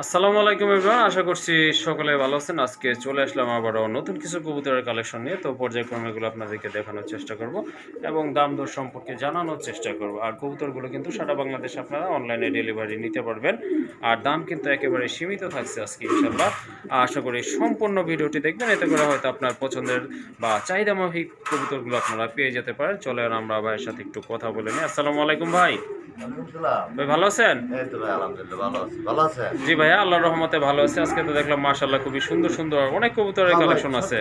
আসসালামু আলাইকুম এভরিওয়ান, আশা করছি সকলে ভালো আছেন। আজকে চলে আসলাম আবারও নতুন কিছু কবুতরের কালেকশন নিয়ে। তো পর্যায়ক্রমে এগুলো আপনাদেরকে দেখানোর চেষ্টা করব এবং দাম দর সম্পর্কে জানানোর চেষ্টা করব। আর কবুতরগুলো কিন্তু সারা বাংলাদেশে আপনারা অনলাইনে ডেলিভারি নিতে পারবেন। আর দাম কিন্তু একেবারে সীমিত থাকছে আজকে ইনশাআল্লাহ। আশা করি সম্পূর্ণ ভিডিওটি দেখবেন, এতে করে হয়তো আপনার পছন্দের বা চাহিদা মাফিক কবুতরগুলো আপনারা পেয়ে যেতে পারেন। চলে আর আমরা ভাইয়ের সাথে একটু কথা বলে নিই। আসসালামু আলাইকুম ভাই। ভাই ভালো আছেন? জি ভাইয়া, আল্লাহর রহমতে ভালো আছে। আজকে তো দেখলাম মাশাআল্লাহ খুবই সুন্দর সুন্দর অনেক কবুতরের কালেকশন আছে।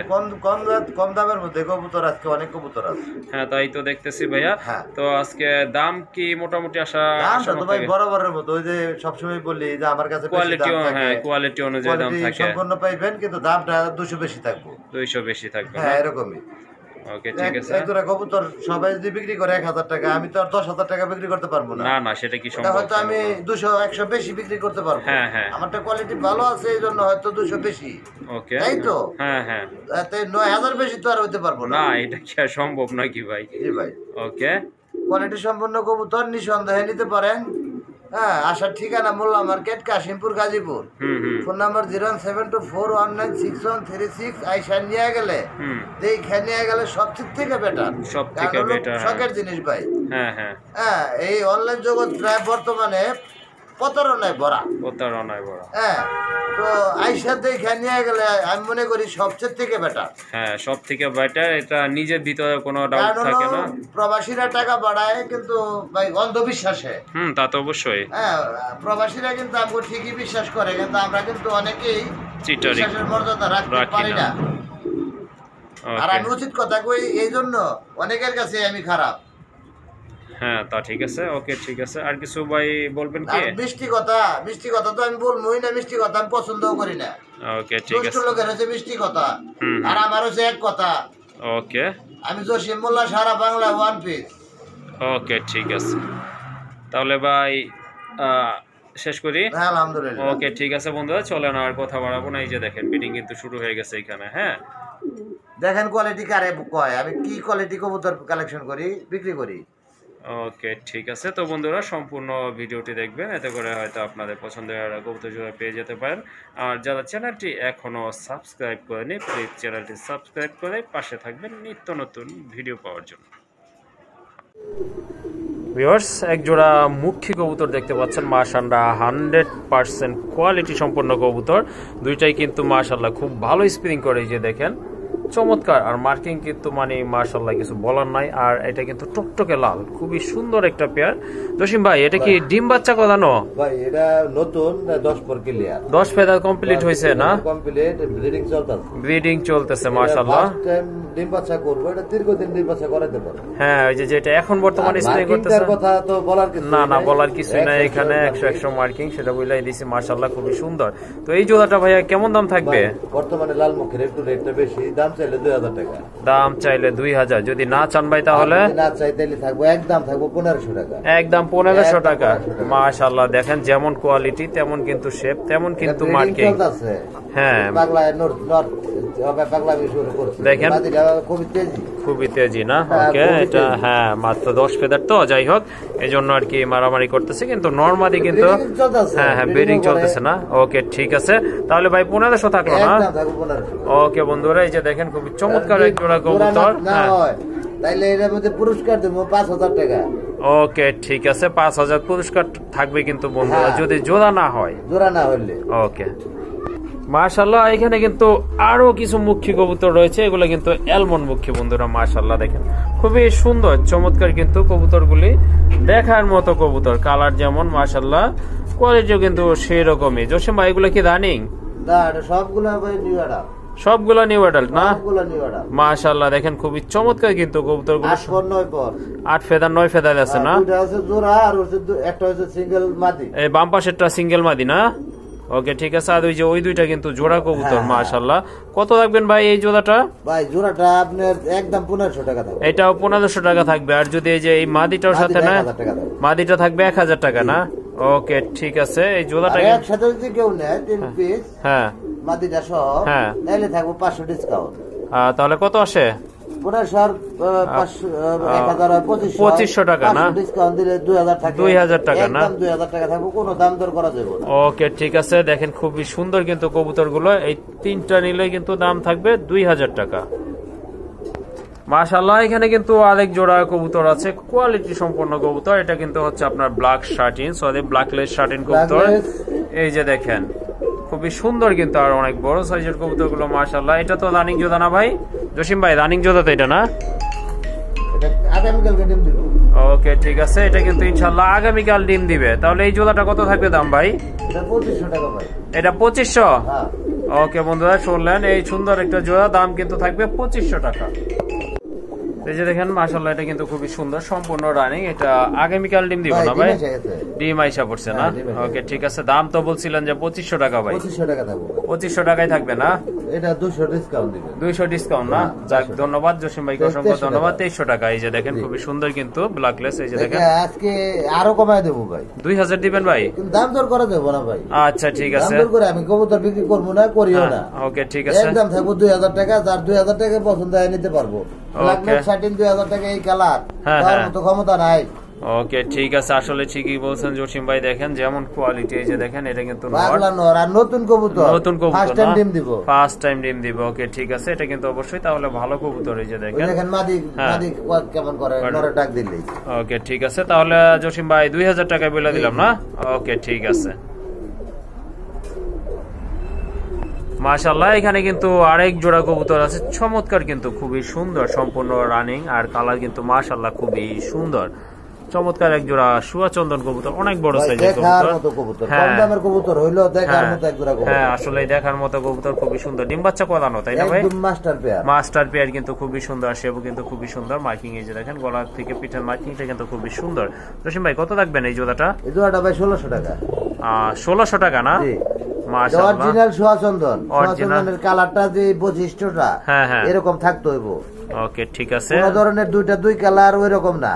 কম দামের মধ্যে কবুতর আজকে অনেক কবুতর আছে। হ্যাঁ, তাই তো দেখতেছি ভাইয়া। তো আজকে দাম কি মোটামুটি আশা তো ভাই বরাবরের মতো, ওই যে সবসময় বলি যে আমার কাছে কোয়ালিটি, হ্যাঁ কোয়ালিটি অনুযায়ী দাম থাকে। সম্পূর্ণ পাইবেন, কিন্তু দামটা 200 বেশি থাকবে। 200 বেশি থাকবে, হ্যাঁ এরকমই। ওকে ঠিক আছে। এক জোড়া কবুতর সবাই যদি বিক্রি করে 1000 টাকা, আমি তো আর 10,000 টাকা বিক্রি করতে পারবো না। না না, সেটা কি সম্ভব? হয়তো আমি 200-100 বেশি বিক্রি করতে পারবো। হ্যাঁ হ্যাঁ, আমারটা কোয়ালিটি ভালো আছে, এই জন্য হয়তো 200 বেশি। ওকে, তাই তো। হ্যাঁ হ্যাঁ, তাই 9000 বেশি তো আর হইতে পারবো না। না, এটা কি আর সম্ভব নাকি ভাই? জি ভাই। ওকে, কোয়ালিটি সম্পন্ন কবুতর নিঃসন্দেহে নিতে পারেন। হ্যাঁ, আসার ঠিকানা Molla market, Kashimpur, Gazipur. Phone number 07241966136। আইসা নিয়ে গেলে নিয়ে গেলে সব থেকে বেটার, সব থেকে বেটার শখের জিনিস ভাই। হ্যাঁ হ্যাঁ, হ্যাঁ, এই অনলাইন জগৎ প্রায় বর্তমানে প্রতারণায় ভরা। হ্যাঁ, তো আইসা দেখে নিয়ে গেলে আমি মনে করি সবচেয়ে থেকে বেটার। হ্যাঁ, সব থেকে বেটার। এটা নিজের ভিতরে কোনো ডাউট থাকে না। প্রবাসীরা টাকা বাড়ায় কিন্তু ভাই অন্ধবিশ্বাসে। তা তো অবশ্যই। হ্যাঁ, প্রবাসীরা কিন্তু আমাকে ঠিকই বিশ্বাস করে, কিন্তু আমরা কিন্তু অনেকেই চিটারি বিশ্বাসের মর্যাদা রাখতে পারি না। আর আমি উচিত কথা কই, এই জন্য অনেকের কাছে আমি খারাপ। হ্যাঁ, তা ঠিক আছে। ওকে ঠিক আছে। আর কিছু ভাই বলবেন কি? মিষ্টি কথা তো আমি বলবোই না। মিষ্টি কথা আমি পছন্দও করি না। ওকে ঠিক আছে। লোকের হচ্ছে মিষ্টি কথা, আর আমার হচ্ছে এক কথা। ওকে, আমি জসিম মোল্লা, সারা বাংলা ওয়ান পিস। ওকে ঠিক আছে, তাহলে ভাই শেষ করি। আলহামদুলিল্লাহ। ওকে ঠিক আছে বন্ধুরা, চলেন আর কথা বাড়াবো না। এই যে দেখেন বিডিং কিন্তু শুরু হয়ে গেছে এখানে। হ্যাঁ, দেখেন কোয়ালিটি কারে কয়, আমি কি কোয়ালিটি কবুতর কালেকশন করি, বিক্রি করি। ওকে ঠিক আছে। তো বন্ধুরা সম্পূর্ণ ভিডিওটি দেখবেন, এতে করে হয়তো আপনাদের পছন্দের কবুতর জোড়া পেয়ে যেতে পারেন। আর যারা চ্যানেলটি এখনও সাবস্ক্রাইব করেনি, প্লিজ চ্যানেলটি সাবস্ক্রাইব করে পাশে থাকবেন নিত্য নতুন ভিডিও পাওয়ার জন্য। ভিউয়ার্স, এক জোড়া মুখী কবুতর দেখতে পাচ্ছেন। মাশাআল্লাহ 100% কোয়ালিটি সম্পন্ন কবুতর। দুইটাই কিন্তু মাশাআল্লাহ খুব ভালো স্পিনিং করে, এই যে দেখেন চমৎকার। আর মার্কিং কিন্তু মানে মাশাআল্লাহ কিছু বলার নাই। আর এটা কিন্তু টকটকে লাল, খুবই সুন্দর একটা পেয়ার। জসিম ভাই, এটা কি ডিম বাচ্চা করানো? ভাই এটা নতুন 10 পর ক্লিয়ার, 10 ফেদার কমপ্লিট হয়েছে না? কমপ্লিট, ব্রিডিং চলতেছে মাশাআল্লাহ। ফার্স্ট টাইম ডিম বাচ্চা করব, এটা দীর্ঘদিন ডিম বাচ্চা করাতে পারে। হ্যাঁ, ওই যে যেটা এখন বর্তমানে স্প্রে করতেছে, কথা তো বলার কিছু না না, বলার কিছু নাই। এখানে 100 মার্কিং, সেটা বলেই দিছি। মাশাআল্লাহ খুবই সুন্দর। তো এই জোড়াটা ভাইয়া কেমন দাম থাকবে? বর্তমানে লাল মুখের একটু রেটটা বেশি, দাম চাইলে 2000 টাকা। দাম চাইলে 2000, যদি না চান ভাই তাহলে না চাই তাহলে থাকবো একদম, থাকবো 1500 টাকা। একদম 1500 টাকা। মাশাআল্লাহ দেখেন, যেমন কোয়ালিটি তেমন কিন্তু শেপ, তেমন কিন্তু মার্কিং। হ্যাঁ, দেখেন খুবই তেজি না? ওকে, এটা হ্যাঁ মাত্র 10 ফেদার, তো যাই হোক এই জন্য আর কি মারামারি করতেছে, কিন্তু নরমালি কিন্তু হ্যাঁ হ্যাঁ ব্রিডিং চলতেছে না। ওকে ঠিক আছে, তাহলে ভাই 1500 থাকলো না? ওকে বন্ধুরা, এই যে দেখেন খুবই চমৎকার এক জোড়া কবুতর। তাইলে এর মধ্যে পুরস্কার দেব 5000 টাকা। ওকে ঠিক আছে, 5000 পুরস্কার থাকবে কিন্তু বন্ধুরা, যদি জোড়া না হয়। হইলে ওকে। মাশাআল্লাহ এখানে কিন্তু আরো কিছু মুখী কবুতর রয়েছে, এগুলো কিন্তু অ্যালমন্ড মুখী বন্ধুরা। মাশাআল্লাহ দেখেন খুবই সুন্দর চমৎকার কিন্তু কবুতরগুলি, দেখার মতো কবুতর। কালার যেমন মাশাআল্লাহ, কোয়ালিটিও কিন্তু সেই রকমই। জসিম ভাই, এগুলো কি রানিং? সবগুলো নিউ অ্যাডাল্ট না? মাশাআল্লাহ দেখেন খুবই চমৎকার কিন্তু কবুতরগুলো। 8 ফেদার 9 ফেদার আছে না? এই বাম পাশেরটা সিঙ্গেল মাদি না? ওকে ঠিক আছে। আর ওই দুইটা কিন্তু জোড়া কবুতর। মাশাআল্লাহ কত রাখবেন ভাই এই জোড়াটা? ভাই জোড়াটা আপনার একদম 1500 টাকা থাকবে। এটাও 1500 টাকা থাকবে। আর যদি এই যে এই মাদিটার সাথে না, মাদিটা থাকবে 1000 টাকা না? ওকে ঠিক আছে। এই জোড়াটা একসাথে যদি কেউ নেয় 3 পিস, হ্যাঁ মাদিটা সহ, হ্যাঁ, তাহলে থাকবে 500 ডিসকাউন্ট। তাহলে কত আসে? 2500 টাকা না, ডিসকাউন্ট দিলে 2000 টাকা, 2000 টাকা না, 2000 টাকা থাকবে, কোনো দাম দর করা যাবে না। ওকে ঠিক আছে, দেখেন খুবই সুন্দর কিন্তু কবুতরগুলো, এই তিনটা নিলে কিন্তু দাম থাকবে 2000 টাকা। মাশাআল্লাহ, এখানে কিন্তু আরেক জোড়া কবুতর আছে, কোয়ালিটি সম্পন্ন কবুতর। এটা কিন্তু হচ্ছে আপনার ব্ল্যাক শার্টিন, সরি ব্ল্যাকলেস শার্টিন কবুতর। এই যে দেখেন খুবই সুন্দর কিন্তু, আর অনেক বড় সাইজের কবুতরগুলো মাশাআল্লাহ। এটা তো রানিং জোড়া না ভাই? জসিম ভাই রানিং জোড়া তো এটা না? ওকে ঠিক আছে, এটা কিন্তু ইনশাআল্লাহ আগামীকাল ডিম দিবে। তাহলে এই জোড়াটা কত থাকবে দাম ভাই? এটা 2500 টাকা ভাই। এটা 2500? হ্যাঁ। ওকে বন্ধুরা শুনলেন, এই সুন্দর একটা জোড়া, দাম কিন্তু থাকবে 2500 টাকা। এই যে দেখেন মাশাআল্লাহ, এটা কিন্তু খুবই সুন্দর, সম্পূর্ণ রানিং। এটা আগামীকাল ডিম দিব না ভাই? ডিম আইসা পড়ছে না? ওকে ঠিক আছে, দাম তো বলছিলেন যে 2500 টাকা ভাই? 2500 টাকা থাকবে। 2500 টাকায় থাকবে না? এটা 200 ডিসকাউন্ট দিবেন। 200 ডিসকাউন্ট না? যাক ধন্যবাদ জসিম ভাইকে, অসংখ্য ধন্যবাদ। 2300 টাকা। এই যে দেখেন খুবই সুন্দর কিন্তু ব্ল্যাকলেস। এই যে দেখেন আজকে আরো কমায় দেব ভাই। 2000 দিবেন ভাই? কিন্তু দাম দর করা দেব না ভাই। আচ্ছা ঠিক আছে, দাম দর করে আমি কবুতর বিক্রি করব না, করিও না। ওকে ঠিক আছে, একদম থাকবো 2000 টাকা, যার 2000 টাকা পছন্দ হয় নিতে পারবো। ব্ল্যাকলেস শার্টিন 2000 টাকা এই কালার, তার মতো ক্ষমতা নাই। ওকে ঠিক আছে, আসলে ঠিকই বলছেন জসিম ভাই। দেখেন যেমন কোয়ালিটি, এই যে দেখেন এটা কিন্তু নতুন কবুতর, নতুন কবুতর, ফার্স্ট টাইম ডিম দিব, ফার্স্ট টাইম ডিম দিব। ওকে ঠিক আছে, এটা কিন্তু অবশ্যই তাহলে ভালো কবুতর। এই যে দেখেন মাদি কেমন করে নরে ডাক দিলেই। ওকে ঠিক আছে, তাহলে জসিম ভাই 2000 টাকা বলে দিলাম না? ওকে ঠিক আছে। মাশাআল্লাহ, এখানে কিন্তু আরেক জোড়া কবুতর আছে, চমৎকার কিন্তু, খুবই সুন্দর, সম্পূর্ণ রানিং, আর কালার কিন্তু মাশাআল্লাহ খুবই সুন্দর, চমৎকার এক জোড়া শুয়া চন্দন কবুতর, অনেক বড় সাইজের কবুতর। কম দামের কবুতর হইলো দেখার মতো এক জোড়া কবুতর। হ্যাঁ আসলে দেখার মতো কবুতর, খুবই সুন্দর, ডিম বাচ্চা করানো, তাই না ভাই? একদম মাস্টার পেয়ার। মাস্টার পেয়ার কিন্তু খুবই সুন্দর, সেও কিন্তু খুবই সুন্দর। মার্কিং এই যে দেখেন, গলা থেকে পিঠের মার্কিংটা কিন্তু খুবই সুন্দর। জসিম ভাই কত রাখবেন এই জোড়াটা? এই জোড়াটা ভাই 1600 টাকা। 1600 টাকা না? মাশাআল্লাহ, অরিজিনাল শুয়া চন্দন, শুয়া চন্দনের কালারটা যে বৈশিষ্ট্যটা এরকম থাকতে হইব। ওকে ঠিক আছে, কোন ধরনের দুই কালার ওই রকম না,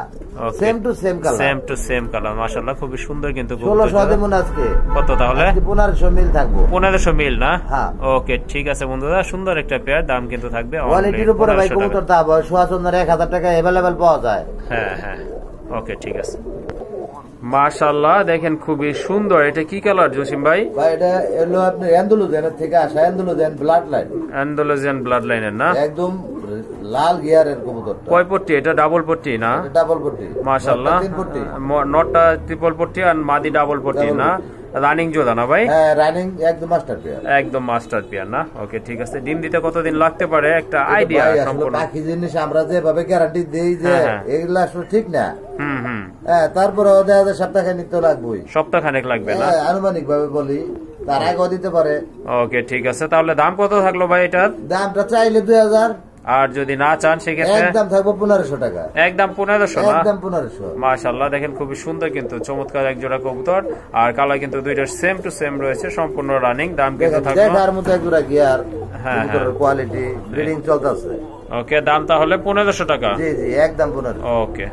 same to same colour, same to same colour. মাশাআল্লাহ খুবই সুন্দর কিন্তু। 1600 দেব না আজকে। কত তাহলে? 1500 মিল থাকবো। 1500 মিল না? হ্যাঁ। ওকে ঠিক আছে বন্ধুরা, সুন্দর একটা পেয়ার, দাম কিন্তু থাকবে কোয়ালিটির উপরে ভাই কবুতর দাম শুয়া চন্দনের 1000 টাকা अवेलेबल পাওয়া যায়। হ্যাঁ হ্যাঁ ওকে ঠিক আছে। মাশাআল্লাহ দেখেন খুবই সুন্দর, এটা কি কালার জসিম ভাই? ভাই এটা হলো আপনার অ্যান্ডালুজিয়ান থেকে আসা, Andalusian blood line. Andalusian blood লাইনের না? একদম লাল গিয়ারের কবুতর। কয় পট্টি এটা? ডাবল পট্টি না? ডাবল পট্টি। মাশাআল্লাহ, নটটা ট্রিপল পট্টি আর মাদি ডাবল পট্টি না? রানিং জোড়া না ভাই? হ্যাঁ রানিং, একদম মাস্টার পেয়ার। একদম মাস্টার পেয়ার না? ওকে ঠিক আছে। ডিম দিতে কতদিন লাগতে পারে একটা আইডিয়া? সম্পূর্ণ বাকি জিনিস আমরা যেভাবে গ্যারান্টি দেই যে এগুলা আসলে ঠিক না। হ্যাঁ তারপরে দেখা যায় সপ্তাহখানেক তো লাগবেই। সপ্তাহখানেক লাগবে না? আনুমানিক ভাবে বলি, তার আগেও দিতে পারে। ওকে ঠিক আছে, তাহলে দাম কত থাকলো ভাই এটার? দামটা চাইলে 2000, আর যদি না চান সেক্ষেত্রে একদম থাকবো 1500 টাকা। একদম 1500 না? একদম 1500। মাশাআল্লাহ দেখেন খুবই সুন্দর কিন্তু, চমৎকার এক জোড়া কবুতর, আর কালার কিন্তু দুইটার সেম টু সেম রয়েছে, সম্পূর্ণ রানিং। দাম কিন্তু থাকবে দেখার মতো এক জোড়া গিয়ার, কবুতরের কোয়ালিটি, ব্রিডিং চলতেছে। ওকে দাম তাহলে 1500 টাকা? জি জি একদম 1500। ওকে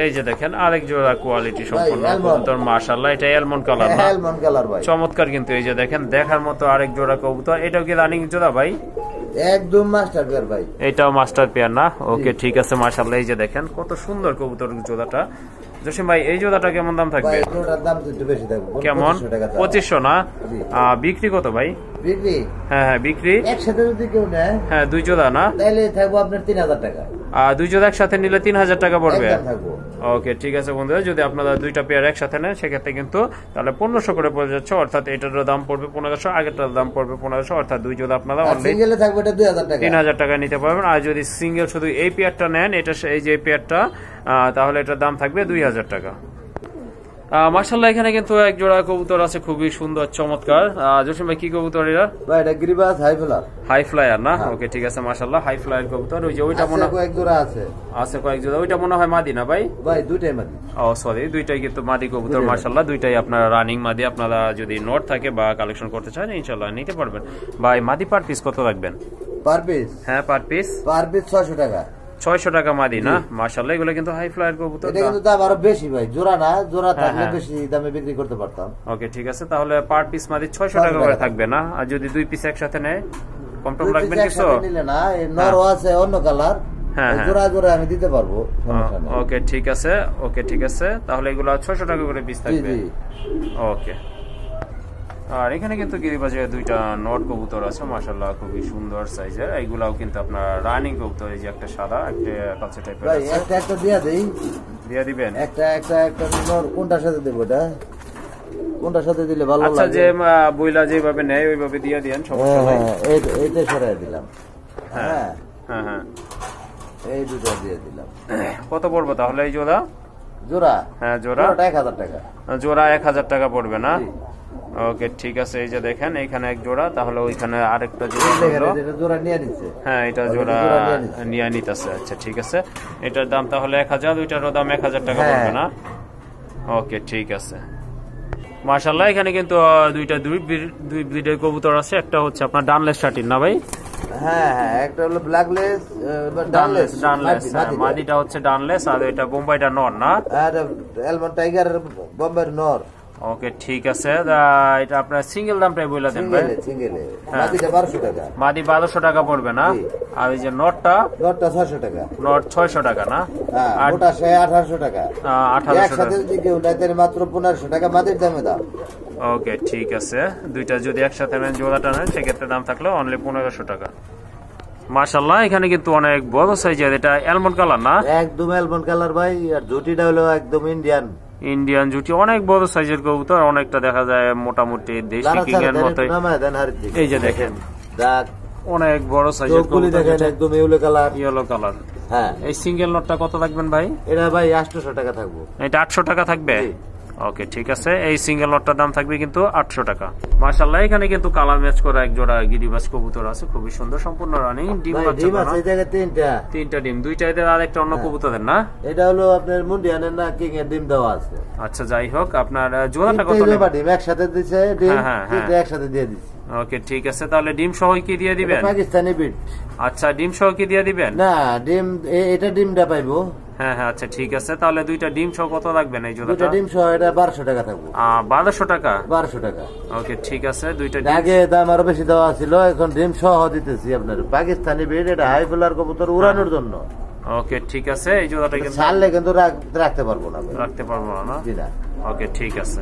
এই যে দেখেন আরেক জোড়া কোয়ালিটি সম্পূর্ণ কবুতর, মাশাআল্লাহ এটা অ্যালমন্ড কালার না? অ্যালমন্ড কালার ভাই, চমৎকার কিন্তু। এই যে দেখেন দেখার মতো আরেক জোড়া কবুতর, এটাও কি রানিং জোড়া ভাই? একদম মাস্টার পেয়ার ভাই, এটাও মাস্টার পেয়ার না? ওকে ঠিক আছে মাশাআল্লাহ। এই যে দেখেন কত সুন্দর কবুতর জোড়াটা। জসিম ভাই এই জোড়াটা কেমন দাম থাকবে? এটার দাম একটু বেশি থাকবে। কেমন? 2500 না? বিক্রি কত ভাই? বিক্রি? হ্যাঁ হ্যাঁ বিক্রি একসাথে যদি কেউ নেয়, হ্যাঁ দুই জোড়া না, তাহলে থাকবো আপনার 3000 টাকা। দুই জোড়া একসাথে নিলে 3000 টাকা পড়বে। থাকবো। ওকে ঠিক আছে বন্ধুরা, যদি আপনারা দুইটা পেয়ার একসাথে নেন সেক্ষেত্রে কিন্তু তাহলে 1500 করে পড়ে যাচ্ছে, অর্থাৎ এটার দাম পড়বে 1500, আগেরটার দাম পড়বে 1500, অর্থাৎ দুই জোড়া আপনারা অনলি সিঙ্গেলে থাকবে এটা 2000 টাকা, 3000 টাকা নিতে পারবেন। আর যদি সিঙ্গেল শুধু এই পেয়ারটা নেন, এটা এই যে পেয়ারটা, তাহলে এটার দাম থাকবে 2000 টাকা। মাশাআল্লাহ এখানে কিন্তু এক জোড়া কবুতর আছে খুবই সুন্দর চমৎকার। জসিম ভাই কি কবুতর এরা? ভাই এটা গ্রিবাস হাই ফ্লায়ার। হাই ফ্লায়ার না? ওকে ঠিক আছে মাশাআল্লাহ, হাই ফ্লায়ার কবুতর। ওই যে ওইটা মনে হয় কয়েক জোড়া আছে। আছে কয়েক জোড়া, ওইটা মনে হয় মাদি না ভাই? ভাই দুইটাই মাদি। ও সরি, দুইটাই কিন্তু মাদি কবুতর মাশাআল্লাহ, দুইটাই আপনারা রানিং মাদি। আপনারা যদি নোট থাকে বা কালেকশন করতে চান ইনশাআল্লাহ নিতে পারবেন। ভাই মাদি পার পিস কত রাখবেন? Per piece? হ্যাঁ পার পিস 600 টাকা। 600 টাকা মাদি না? মাশাআল্লাহ এগুলো কিন্তু হাই ফ্লায়ার কবুতর। এটা কিন্তু দাম আরো বেশি ভাই, জোড়া না, জোড়া থাকলে বেশি দামে বিক্রি করতে পারতাম। ওকে ঠিক আছে, তাহলে পার পিস মাদি 600 টাকা করে থাকবে না? আর যদি দুই পিস একসাথে নেয় কম টম রাখবেন কিছু? নিলে না, এই নরও আছে অন্য কালার, হ্যাঁ হ্যাঁ জোড়া জোড়া আমি দিতে পারবো, সমস্যা নেই। ওকে ঠিক আছে, ওকে ঠিক আছে, তাহলে এগুলো 600 টাকা করে পিস জি থাকবে। জি। ওকে। আর এখানে কিন্তু গিরিবাজে দুইটা নট কবুতর আছে মাশাআল্লাহ, খুবই সুন্দর সাইজের। এইগুলাও কিন্তু আপনার রানিং কবুতর, এই যে একটা সাদা একটা কালচে টাইপের ভাই আছে। একটা একটা দিয়া দেই, দিয়ে দিবেন? একটা একটা একটা নর কোনটার সাথে দেব, এটা কোনটার সাথে দিলে ভালো আচ্ছা, লাগে? যে বইলা যেভাবে নেয় ওইভাবে দিয়ে দিয়েন, সমস্যা নাই। এইটা সরাই দিলাম। হ্যাঁ হ্যাঁ হ্যাঁ হ্যাঁ। এই দুটো দিয়ে দিলাম। কত পড়বে তাহলে এই জোড়া? জোড়া? হ্যাঁ জোড়া 1000 টাকা। জোড়া 1000 টাকা পড়বে না? জি। ওকে ঠিক আছে, এই যে দেখেন এইখানে এক জোড়া, তাহলে ওইখানে আরেকটা এই জোড়া দেখেন, হলো। এটা জোড়া নিয়ে নিচ্ছে। হ্যাঁ এটা জোড়া নিয়ে নিচ্ছে। নিয়ে নিতেছে। আচ্ছা ঠিক আছে, এটার দাম তাহলে 1000, দুইটারও দাম 1000 টাকা হ্যাঁ। পড়বে না? ওকে ঠিক আছে। মাশাআল্লাহ, এখানে কিন্তু দুই ব্রিডের কবুতর আছে। একটা হচ্ছে আপনার ডানলেস শাটিন না ভাই? হ্যাঁ হ্যাঁ, একটা হলো ব্ল্যাকলেস, ডানলেস ডানলেস, মাদিটা হচ্ছে ডানলেস, আর এটা বোম্বাইটা নর না? আর এলমন টাইগার বোম্বের নর। ওকে ঠিক আছে, এটা আপনার সিঙ্গেল দামটাই বলে দেন ভাই। সিঙ্গেলে মাদিটা 1200 টাকা। মাদি 1200 টাকা পড়বে না? জি। আর এই যে নটটা? নরটা 600 টাকা। নট 600 টাকা না? হ্যাঁ, আর ওটা 1800 টাকা। 1800 একসাথে টাকা। যদি কেউ নেয় তাহলে মাত্র 1500 টাকা মাদির দামে দাও। ওকে ঠিক আছে, দুইটা যদি একসাথে নেন, জোড়াটা নেন, সেক্ষেত্রে দাম থাকলো অনলি 1500 টাকা। মাশাআল্লাহ, এখানে কিন্তু অনেক বড় সাইজের, এটা অ্যালমন্ড কালার না? একদম অ্যালমন্ড কালার ভাই, আর জুটিটা হলো একদম ইন্ডিয়ান। ইন্ডিয়ান জুটি, অনেক বড় সাইজের কবুতর, অনেকটা দেখা যায় মোটামুটি দেশি কিং এর মতোই। এই যে দেখেন দাগ, অনেক বড় সাইজের চোখগুলি কবুতর, দেখেন একদম ইয়েলো কালার। Yellow colour. হ্যাঁ, এই সিঙ্গেল নটটা কত রাখবেন ভাই? এটা ভাই 800 টাকা থাকবো। এটা 800 টাকা থাকবে? জি। ওকে ঠিক আছে, এই সিঙ্গেল নটটার দাম থাকবে কিন্তু 800 টাকা। মাশাআল্লাহ, এখানে কিন্তু কালার ম্যাচ করা এক জোড়া গিরিবাজ কবুতর আছে, খুবই সুন্দর, সম্পূর্ণ রানিং। ডিম ভাই বাচ্চা ডিম করা? আছে এই জায়গায় তিনটা ডিম, দুইটা এদের আর একটা অন্য কবুতরের না? এটা হলো আপনার মুন্ডিয়ানের না কিং এর ডিম দেওয়া আছে। আচ্ছা যাই হোক, আপনার জোড়াটা কত? তিনটা ডিম একসাথে দিছে, ডিম হ্যাঁ, হ্যাঁ, তিনটা হ্যাঁ। একসাথে দিয়ে দিছি। ওকে ঠিক আছে, তাহলে ডিম সহ কি দিয়ে দিবেন? এটা পাকিস্তানি বিট। আচ্ছা, ডিম সহ কি দিয়ে দিবেন? না, ডিম এটা ডিমটা পাইবো। হ্যাঁ হ্যাঁ আচ্ছা ঠিক আছে, তাহলে দুইটা ডিম সহ কত রাখবেন এই দুইটা জোড়াটা? ডিম সহ এটা 1200 টাকা থাকবো। 1200 টাকা? 1200 টাকা। ওকে ঠিক আছে, দুইটা ডিম। আগে দাম আরো বেশি দেওয়া ছিল, এখন ডিম সহ দিতেছি আপনার। পাকিস্তানি বিট, এটা হাই ফ্লার কবুতর উড়ানোর জন্য। ওকে ঠিক আছে, এই জোড়াটা কিন্তু ছাড়লে কিন্তু রাখতে পারবো না ভাই। রাখতে পারবো না? জি না। ওকে ঠিক আছে।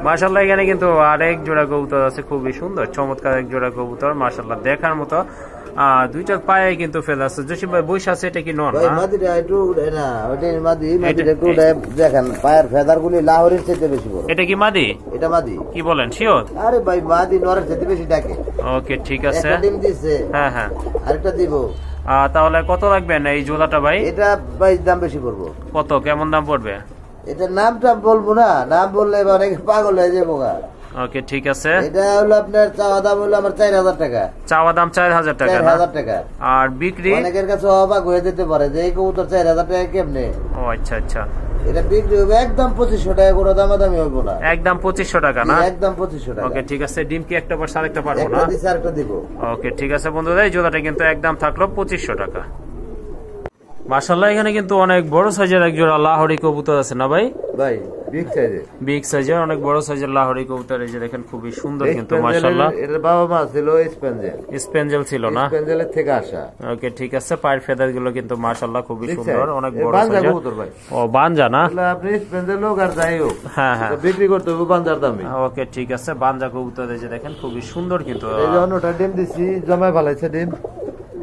মাশাআল্লাহ, এখানে কিন্তু আরেক জোড়া কবুতর আছে, খুবই সুন্দর চমৎকার এক জোড়া কবুতর, মাশাআল্লাহ দেখার মতো। দুইটার পায়ে কিন্তু ফেলা আছে। জসিম ভাই বৈশ আছে, এটা কি নর ভাই না? মাদিটা একটু না, ওইটাই মাদিটা একটু দেখেন, পায়ের ফেদার গুলি লাহোরের চাইতে বেশি বড়। এটা কি মাদি? এটা মাদি। কি বলেন, শিওর? আরে ভাই মাদি নরের চাইতে বেশি ডাকে। ওকে ঠিক আছে। একটা ডিম দিছে, হ্যাঁ হ্যাঁ। আরেকটা দিব। তাহলে কত রাখবেন এই জোড়াটা ভাই? এটা ভাই দাম বেশি পড়বো। কত, কেমন দাম পড়বে? এটা নামটা বলবো না, নাম বললে অনেক পাগল হয়ে যাবো। ওকে ঠিক আছে, এটা হলো আপনার চাওয়া দাম হলো আমার 4000 টাকা। চাওয়া দাম 4000 টাকা না? 4000 টাকা। আর বিক্রি? অনেকের কাছে অবাক হয়ে যেতে পারে যে এই কবুতর 4000 টাকা কেমনে। ও আচ্ছা আচ্ছা, এটা বিক্রি হবে একদম 2500 টাকা, কোনো দামাদামি হইব না। একদম 2500 টাকা না? একদম 2500 টাকা। ওকে ঠিক আছে, ডিম কি একটা পারছে আরেকটা পারবো না? একটা দিছে আরেকটা দিব। ওকে ঠিক আছে বন্ধুরা, এই জোড়াটা কিন্তু একদম থাকলো 2500 টাকা। মাশাআল্লাহ, এখানে কিন্তু অনেক বড় সাইজের এক জোড়া লাহোরি কবুতর আছে না ভাই? ভাই বিগ সাইজের, বিগ সাইজের অনেক বড় সাইজের লাহোরি কবুতর, এই যে দেখেন খুবই সুন্দর কিন্তু মাশাআল্লাহ। এর বাবা মা ছিল স্পেঞ্জেল। স্পেঞ্জেল ছিল না? স্পেঞ্জেলের থেকে আসা। ওকে ঠিক আছে, পায়ের ফেদার গুলো কিন্তু মাশাআল্লাহ খুবই সুন্দর, অনেক বড় বানজা সাইজের। কবুতর ভাই। ও বানজা না? তাহলে আপনি স্পেঞ্জেল হোক আর যাই হোক, হ্যাঁ হ্যাঁ, তো বিক্রি করতে হবে বানজার দামে। ওকে ঠিক আছে, বানজা কবুতর এই যে দেখেন খুবই সুন্দর কিন্তু। এই যে অন্যটা ডিম দিছি, জমায় ফেলাইছে ডিম,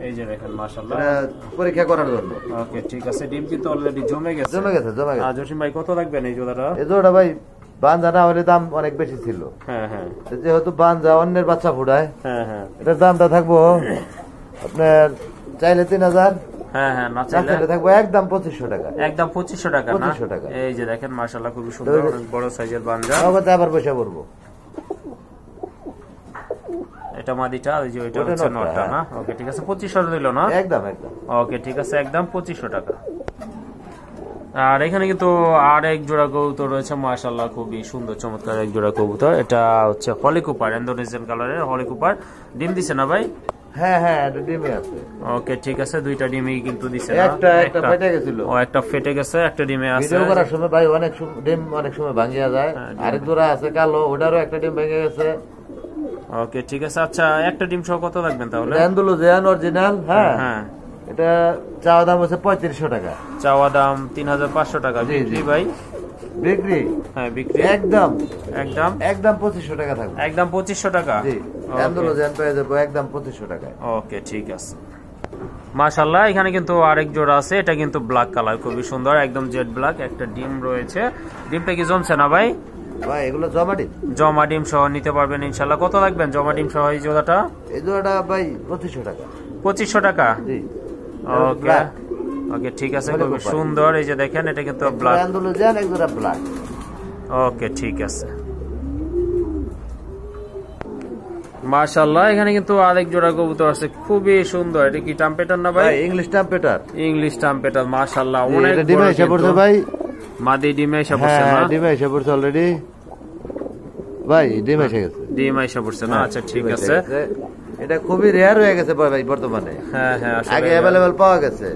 এই যে দেখেন মাশাআল্লাহ, এটা পরীক্ষা করার জন্য। ওকে ঠিক আছে, ডিম কিন্তু অলরেডি জমে গেছে। জমে গেছে। জসিম ভাই কত রাখবেন এই জোড়াটা? এই জোড়া ভাই বানজা না হলে দাম অনেক বেশি ছিল, হ্যাঁ হ্যাঁ যেহেতু বানজা অন্যের বাচ্চা ফুটায়, হ্যাঁ হ্যাঁ এটার দামটা থাকবো আপনার চাইলে 3000, হ্যাঁ হ্যাঁ, না না চাইলে চাইলে থাকবো একদম 2500 টাকা। একদম 2500 টাকা না? 2500 টাকা। এই যে দেখেন মাশাআল্লাহ খুবই সুন্দর, অনেক বড় সাইজের বানজা। নগদে আবার পয়সা পড়বো। এটা মাদিটা, ওই যে ওইটা ওটা হচ্ছে নটটা, নটটা না? ওকে ঠিক আছে, 2500 দিল না? একদম। ওকে ঠিক আছে, একদম 2500 টাকা। আর এখানে কিন্তু আর এক জোড়া কবুতর রয়েছে মাশাআল্লাহ, খুবই সুন্দর চমৎকার এক জোড়া কবুতর। এটা হচ্ছে হলিকুপার, ইন্দোনেশিয়ান কালারের হলিকুপার। ডিম দিছে না ভাই? হ্যাঁ হ্যাঁ, এটা ডিমে আছে। ওকে ঠিক আছে, দুইটা ডিমই কিন্তু দিছে না? একটা ফেটে গেছিল। ও একটা ফেটে গেছে, একটা ডিমে আছে। ভিডিও করার সময় ভাই ডিম অনেক সময় ভাঙিয়া যায়। আরেক জোড়া আছে কালো, ওটারও একটা ডিম ভেঙে গেছে। ওকে ঠিক আছে, আচ্ছা একটা ডিম সহ কত রাখবেন তাহলে? Andalusian original. হ্যাঁ হ্যাঁ, এটা চাওয়া দাম হচ্ছে 3500 টাকা। চাওয়া দাম 3500 টাকা। জি, বিক্রি জি। ভাই? বিক্রি হ্যাঁ বিক্রি একদম একদম 2500 টাকা থাকবে। একদম 2500 টাকা। জি, অ্যান্ডালুজিয়ান পেয়ে যাবো একদম 2500 টাকায়। ওকে ঠিক আছে। মাশাআল্লাহ, এখানে কিন্তু আরেক জোড়া আছে, এটা কিন্তু ব্ল্যাক কালার, খুবই সুন্দর, একদম জেড ব্ল্যাক। একটা ডিম রয়েছে, ডিমটা কি জমছে না ভাই? ভাই এগুলো জমা ডিম। জমা ডিম সহ নিতে পারবেন ইনশাআল্লাহ। কত লাগবেন জমা ডিম সহ এই জোড়াটা? এই জোড়াটা ভাই 2500 টাকা। 2500 টাকা। জি, ওকে ওকে ঠিক আছে, খুবই সুন্দর। এই যে দেখেন এটা কিন্তু ব্ল্যাক, অ্যান্ডালুজিয়ান এক জোড়া ব্ল্যাক। ওকে ঠিক আছে। মাশাআল্লাহ, এখানে কিন্তু আরেক জোড়া কবুতর আছে, খুবই সুন্দর। এটা কি টাম্পেটার না ভাই? ইংলিশ টাম্পেটার। ইংলিশ টাম্পেটার, মাশাআল্লাহ অনেক বড়। ডিমে এসে পড়ছে ভাই। মাদি ডিমে এসে পড়ছে না? ডিমে এসে পড়ছে অলরেডি ভাই, ডিমে এসে গেছে। ডিম এসে পড়ছে না? আচ্ছা ঠিক আছে। এটা খুবই রেয়ার হয়ে গেছে ভাই বর্তমানে। হ্যাঁ হ্যাঁ, আগে अवेलेबल পাওয়া গেছে,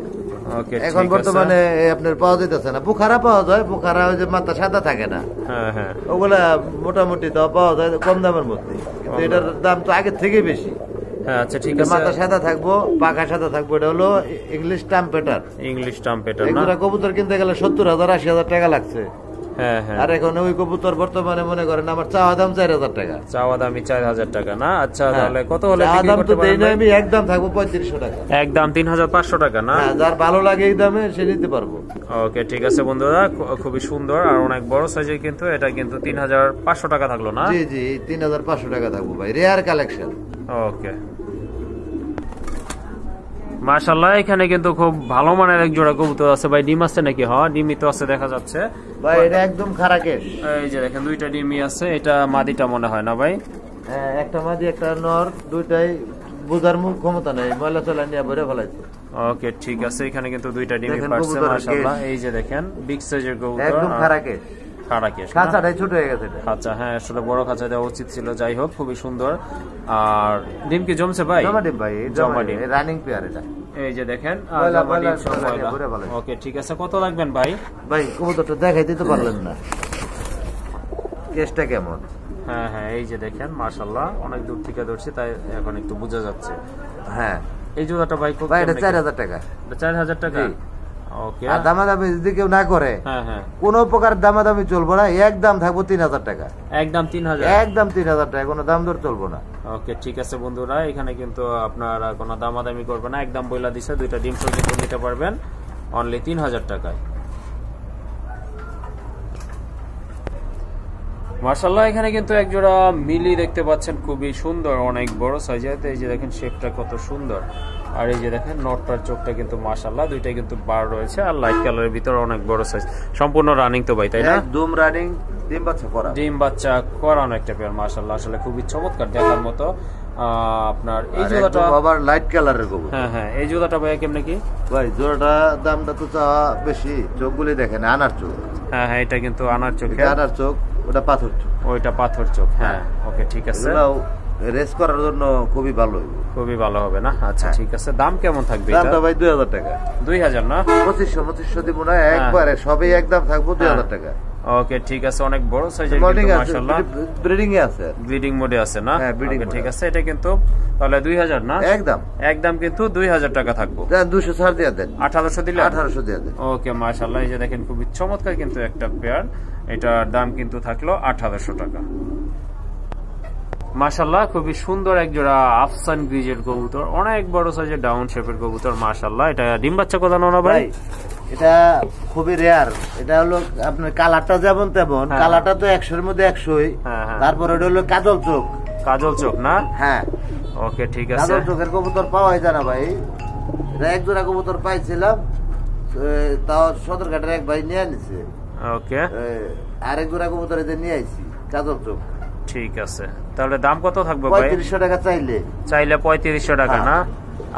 ওকে এখন বর্তমানে আপনার পাওয়া যাইতেছে না। বুখারা পাওয়া যায়, বুখারা ওই যে মাথা সাদা থাকে না, হ্যাঁ হ্যাঁ, ওগুলা মোটামুটি তো পাওয়া যায় কম দামের মধ্যে, কিন্তু এটার দাম তো আগের থেকে বেশি। হ্যাঁ আচ্ছা ঠিক আছে। মাথা সাদা থাকবো, পাখা সাদা থাকবো, এটা হলো ইংলিশ টাম্পেটার। ইংলিশ টাম্পেটার না? এগুলা কবুতর কিনতে গেলে 70,000 80,000 টাকা লাগছে। হ্যাঁ হ্যাঁ। আর এখন ওই কবুতর বর্তমানে মনে করেন আমার চাওয়া দাম 4,000 টাকা। চাওয়া দামই 4000 টাকা না? আচ্ছা তাহলে কত হলে চাওয়া বিক্রি দাম করতে তো দেই না পারবেন? আমি, একদম থাকবো 3500 টাকা। একদম 3500 টাকা না? হ্যাঁ, যার ভালো লাগে এই দামে সে নিতে পারবো। ওকে ঠিক আছে বন্ধুরা, খুবই সুন্দর আর অনেক বড় সাইজের, কিন্তু এটা কিন্তু 3500 টাকা থাকলো না? জি জি, 3500 টাকা থাকবো ভাই, রেয়ার কালেকশন। ওকে মাশাআল্লাহ, এখানে কিন্তু খুব ভালো মানের এক জোড়া কবুতর আছে ভাই। ডিম আছে নাকি? হ্যাঁ ডিমই তো আছে দেখা যাচ্ছে ভাই, এটা একদম খারাকেশ। এই যে দেখেন দুইটা ডিমই আছে। এটা মাদিটা মনে হয় না ভাই? হ্যাঁ, একটা মাদি একটা নর, দুইটাই বোঝার মুখ ক্ষমতা নেই, ময়লা চলা নিয়ে ভরে ফেলাইছে। ওকে ঠিক আছে, এখানে কিন্তু দুইটা ডিমই দেখেন পারছে কবুতরের মাশাআল্লাহ। কেশ। এই যে দেখেন বিগ সাইজের কবুতর, একদম খারাকেশ। খাড়াকেশ না? খাঁচাটাই ছোট হয়ে গেছে এটা। খাঁচা, হ্যাঁ আসলে বড় খাঁচা দেওয়া উচিত ছিল। যাই হোক, খুবই সুন্দর। আর ডিম কি জমছে ভাই? জমা ডিম ভাই, জমা ডিম, রানিং পেয়ার এটা। এই যে দেখেন ময়লা, জমা ডিম সহ ময়লা, ময়লা। ভরে ফেলাইছে। ওকে ঠিক আছে, কত লাগবেন ভাই? ভাই কবুতরটা দেখাই দিতে পারলেন না, কেসটা কেমন? হ্যাঁ হ্যাঁ, এই যে দেখেন মাশাআল্লাহ, অনেক দূর থেকে ধরছি তাই এখন একটু বোঝা যাচ্ছে। হ্যাঁ এই জোড়াটা ভাই কত? ভাই এটা 4000 টাকা। 4000 টাকা। জি। ওকে আর দামাদামি যদি কেউ না করে, হ্যাঁ হ্যাঁ, কোনো প্রকার দামাদামি চলবো না, একদম থাকবো 3000 টাকা। একদম 3000? একদম 3000 টাকা, কোনো দাম দর চলবো না। ওকে ঠিক আছে বন্ধুরা, এখানে কিন্তু আপনারা কোনো দামাদামি করবেন না, একদম বইলা দিছে। দুইটা ডিম সহ কিন্তু নিতে পারবেন অনলি 3000 টাকায়। মাশাআল্লাহ, এখানে কিন্তু এক জোড়া মিলি দেখতে পাচ্ছেন, খুবই সুন্দর, অনেক বড় সাইজের। এই যে দেখেন শেপটা কত সুন্দর। আর এই যে দেখেন নটটার চোখটা কিন্তু মাশাআল্লাহ, দুইটাই কিন্তু বার রয়েছে আর লাইট কালারের ভিতরে অনেক বড় সাইজ। সম্পূর্ণ রানিং তো ভাই, তাই না? একদম রানিং, ডিম বাচ্চা করা। ডিম বাচ্চা করানো একটা পেয়ার মাশাআল্লাহ, আসলে খুবই চমৎকার দেখার মতো। আপনার এই জোড়াটা আবার লাইট কালারের কবুতর। হ্যাঁ হ্যাঁ, এই জোড়াটা ভাই কেমনে কি? ভাই জোড়াটা দামটা তো চাওয়া বেশি, চোখগুলি দেখেন, আনার চোখ। হ্যাঁ হ্যাঁ, এটা কিন্তু আনার চোখ, এটা আনার চোখ, ওটা পাথর চোখ। ওইটা পাথর চোখ। হ্যাঁ ওকে ঠিক আছে, এগুলাও রেস করার জন্য খুবই ভালো হইব। খুবই ভালো হবে না? আচ্ছা ঠিক আছে, দাম কেমন থাকবে এটা? দামটা ভাই 2000 টাকা। 2000 না? 2500 দিব না একবারে, সবই একদম থাকবো 2000 টাকা। ওকে ঠিক আছে, অনেক বড় সাইজের মর্নিং কিন্তু আছে, মাশাআল্লাহ। ব্রিডিং এ আছে, ব্রিডিং মোডে আছে না? হ্যাঁ, ব্রিডিং ওকে মোডে ঠিক আছে, এটা কিন্তু তাহলে 2000 না? একদম একদম কিন্তু 2000 টাকা থাকবো। দেন 200 ছাড় দিয়ে দেন, 1800 দিলে? 1800 দিয়ে দেন। ওকে মাশাআল্লাহ, এই যে দেখেন খুবই চমৎকার কিন্তু একটা পেয়ার। এটার দাম কিন্তু থাকলো 1800 টাকা। মাশাআল্লাহ, খুবই সুন্দর এক জোড়া আফসান গ্রিজের কবুতর, অনেক বড় সাইজের ডাউন শেপের কবুতর মাশাআল্লাহ। এটা ডিম বাচ্চা কোদানো না ভাই? এটা খুবই রেয়ার। এটা হলো আপনার কালারটা যেমন তেমন, কালারটা তো 100 এর মধ্যে 100ই। তারপর এটা হলো কাজল চোখ। কাজল চোখ না? হ্যাঁ ওকে ঠিক আছে। কাজল চোখের কবুতর পাওয়াই যায় না ভাই। এটা এক জোড়া কবুতর পাইছিলাম, তাও সদরঘাটের এক ভাই নিয়ে নিছে। ওকে, আরেক জোড়া কবুতর এদের নিয়ে আইছি কাজল চোখ। ঠিক আছে, তাহলে দাম কত থাকবে ভাই? 3500 টাকা চাইলে। চাইলে 3500 টাকা না?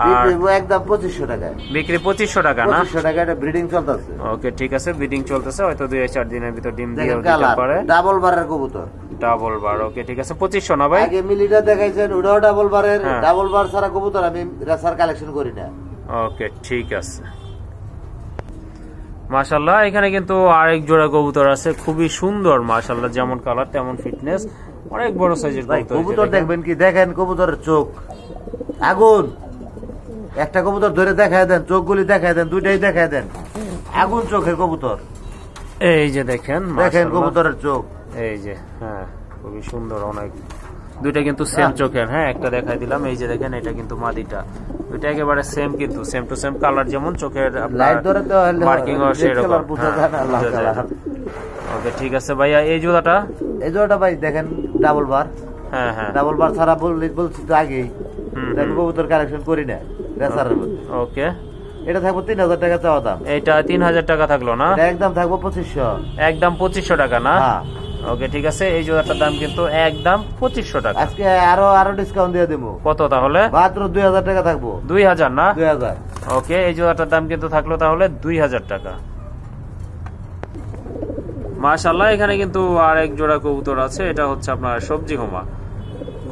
আর একদম 2500 টাকায় বিক্রি 2500 টাকা না? 2500 টাকা, এটা ব্রিডিং চলতেছে। ওকে ঠিক আছে, ব্রিডিং চলতেছে, হয়তো 2-4 দিনের ভিতর ডিম দিয়ে দিতে পারে। ডাবল বারের কবুতর, ডাবল বার। ওকে ঠিক আছে, 2500 না ভাই? আগে মিলিটা দেখাইছেন, ওটাও ডাবল বারের। ডাবল বার ছাড়া কবুতর আমি রেসার কালেকশন করি না। ওকে ঠিক আছে মাশাআল্লাহ, এখানে কিন্তু আরেক জোড়া কবুতর আছে, খুবই সুন্দর মাশাআল্লাহ, যেমন কালার তেমন ফিটনেস, অনেক বড় সাইজের কবুতর। দেখবেন কি, দেখেন কবুতরের চোখ আগুন। একটা কবুতর ধরে দেখায় দেন, চোখগুলি দেখায় দেন, দুইটাই দেখায় দেন, আগুন চোখের কবুতর। এই যে দেখেন দেখেন কবুতরের চোখ, এই যে, হ্যাঁ খুবই সুন্দর, অনেক দুইটা কিন্তু সেম চোখের। হ্যাঁ একটা দেখাই দিলাম, এই যে দেখেন এটা কিন্তু মাদিটা, দুইটা একেবারে সেম, কিন্তু সেম টু সেম কালার, যেমন চোখের মার্কিং ও সেরকম। ওকে ঠিক আছে ভাইয়া। এই জোড়াটা, এই জোড়াটা ভাই দেখেন ডাবল বার। হ্যাঁ হ্যাঁ, ডাবল বার ছাড়া বলছি তো আগেই, কবুতর কালেকশন করি না রেসারের মধ্যে। ওকে, এটা থাকবো 3000 টাকা চাওয়া দাম। এটা 3000 টাকা থাকলো না, একদম থাকবো 2500, একদম 2500 টাকা না? হ্যাঁ। ওকে ঠিক আছে, এই জোড়াটার দাম কিন্তু একদম 2500 টাকা। আজকে আরো ডিসকাউন্ট দিয়ে দেবো। কত তাহলে? মাত্র 2000 টাকা থাকবো। 2000 না? 2000। ওকে, এই জোড়াটার দাম কিন্তু থাকলো তাহলে 2000 টাকা। মাশাআল্লাহ, এখানে কিন্তু আরেক জোড়া কবুতর আছে, এটা হচ্ছে আপনার সবজি হোমা,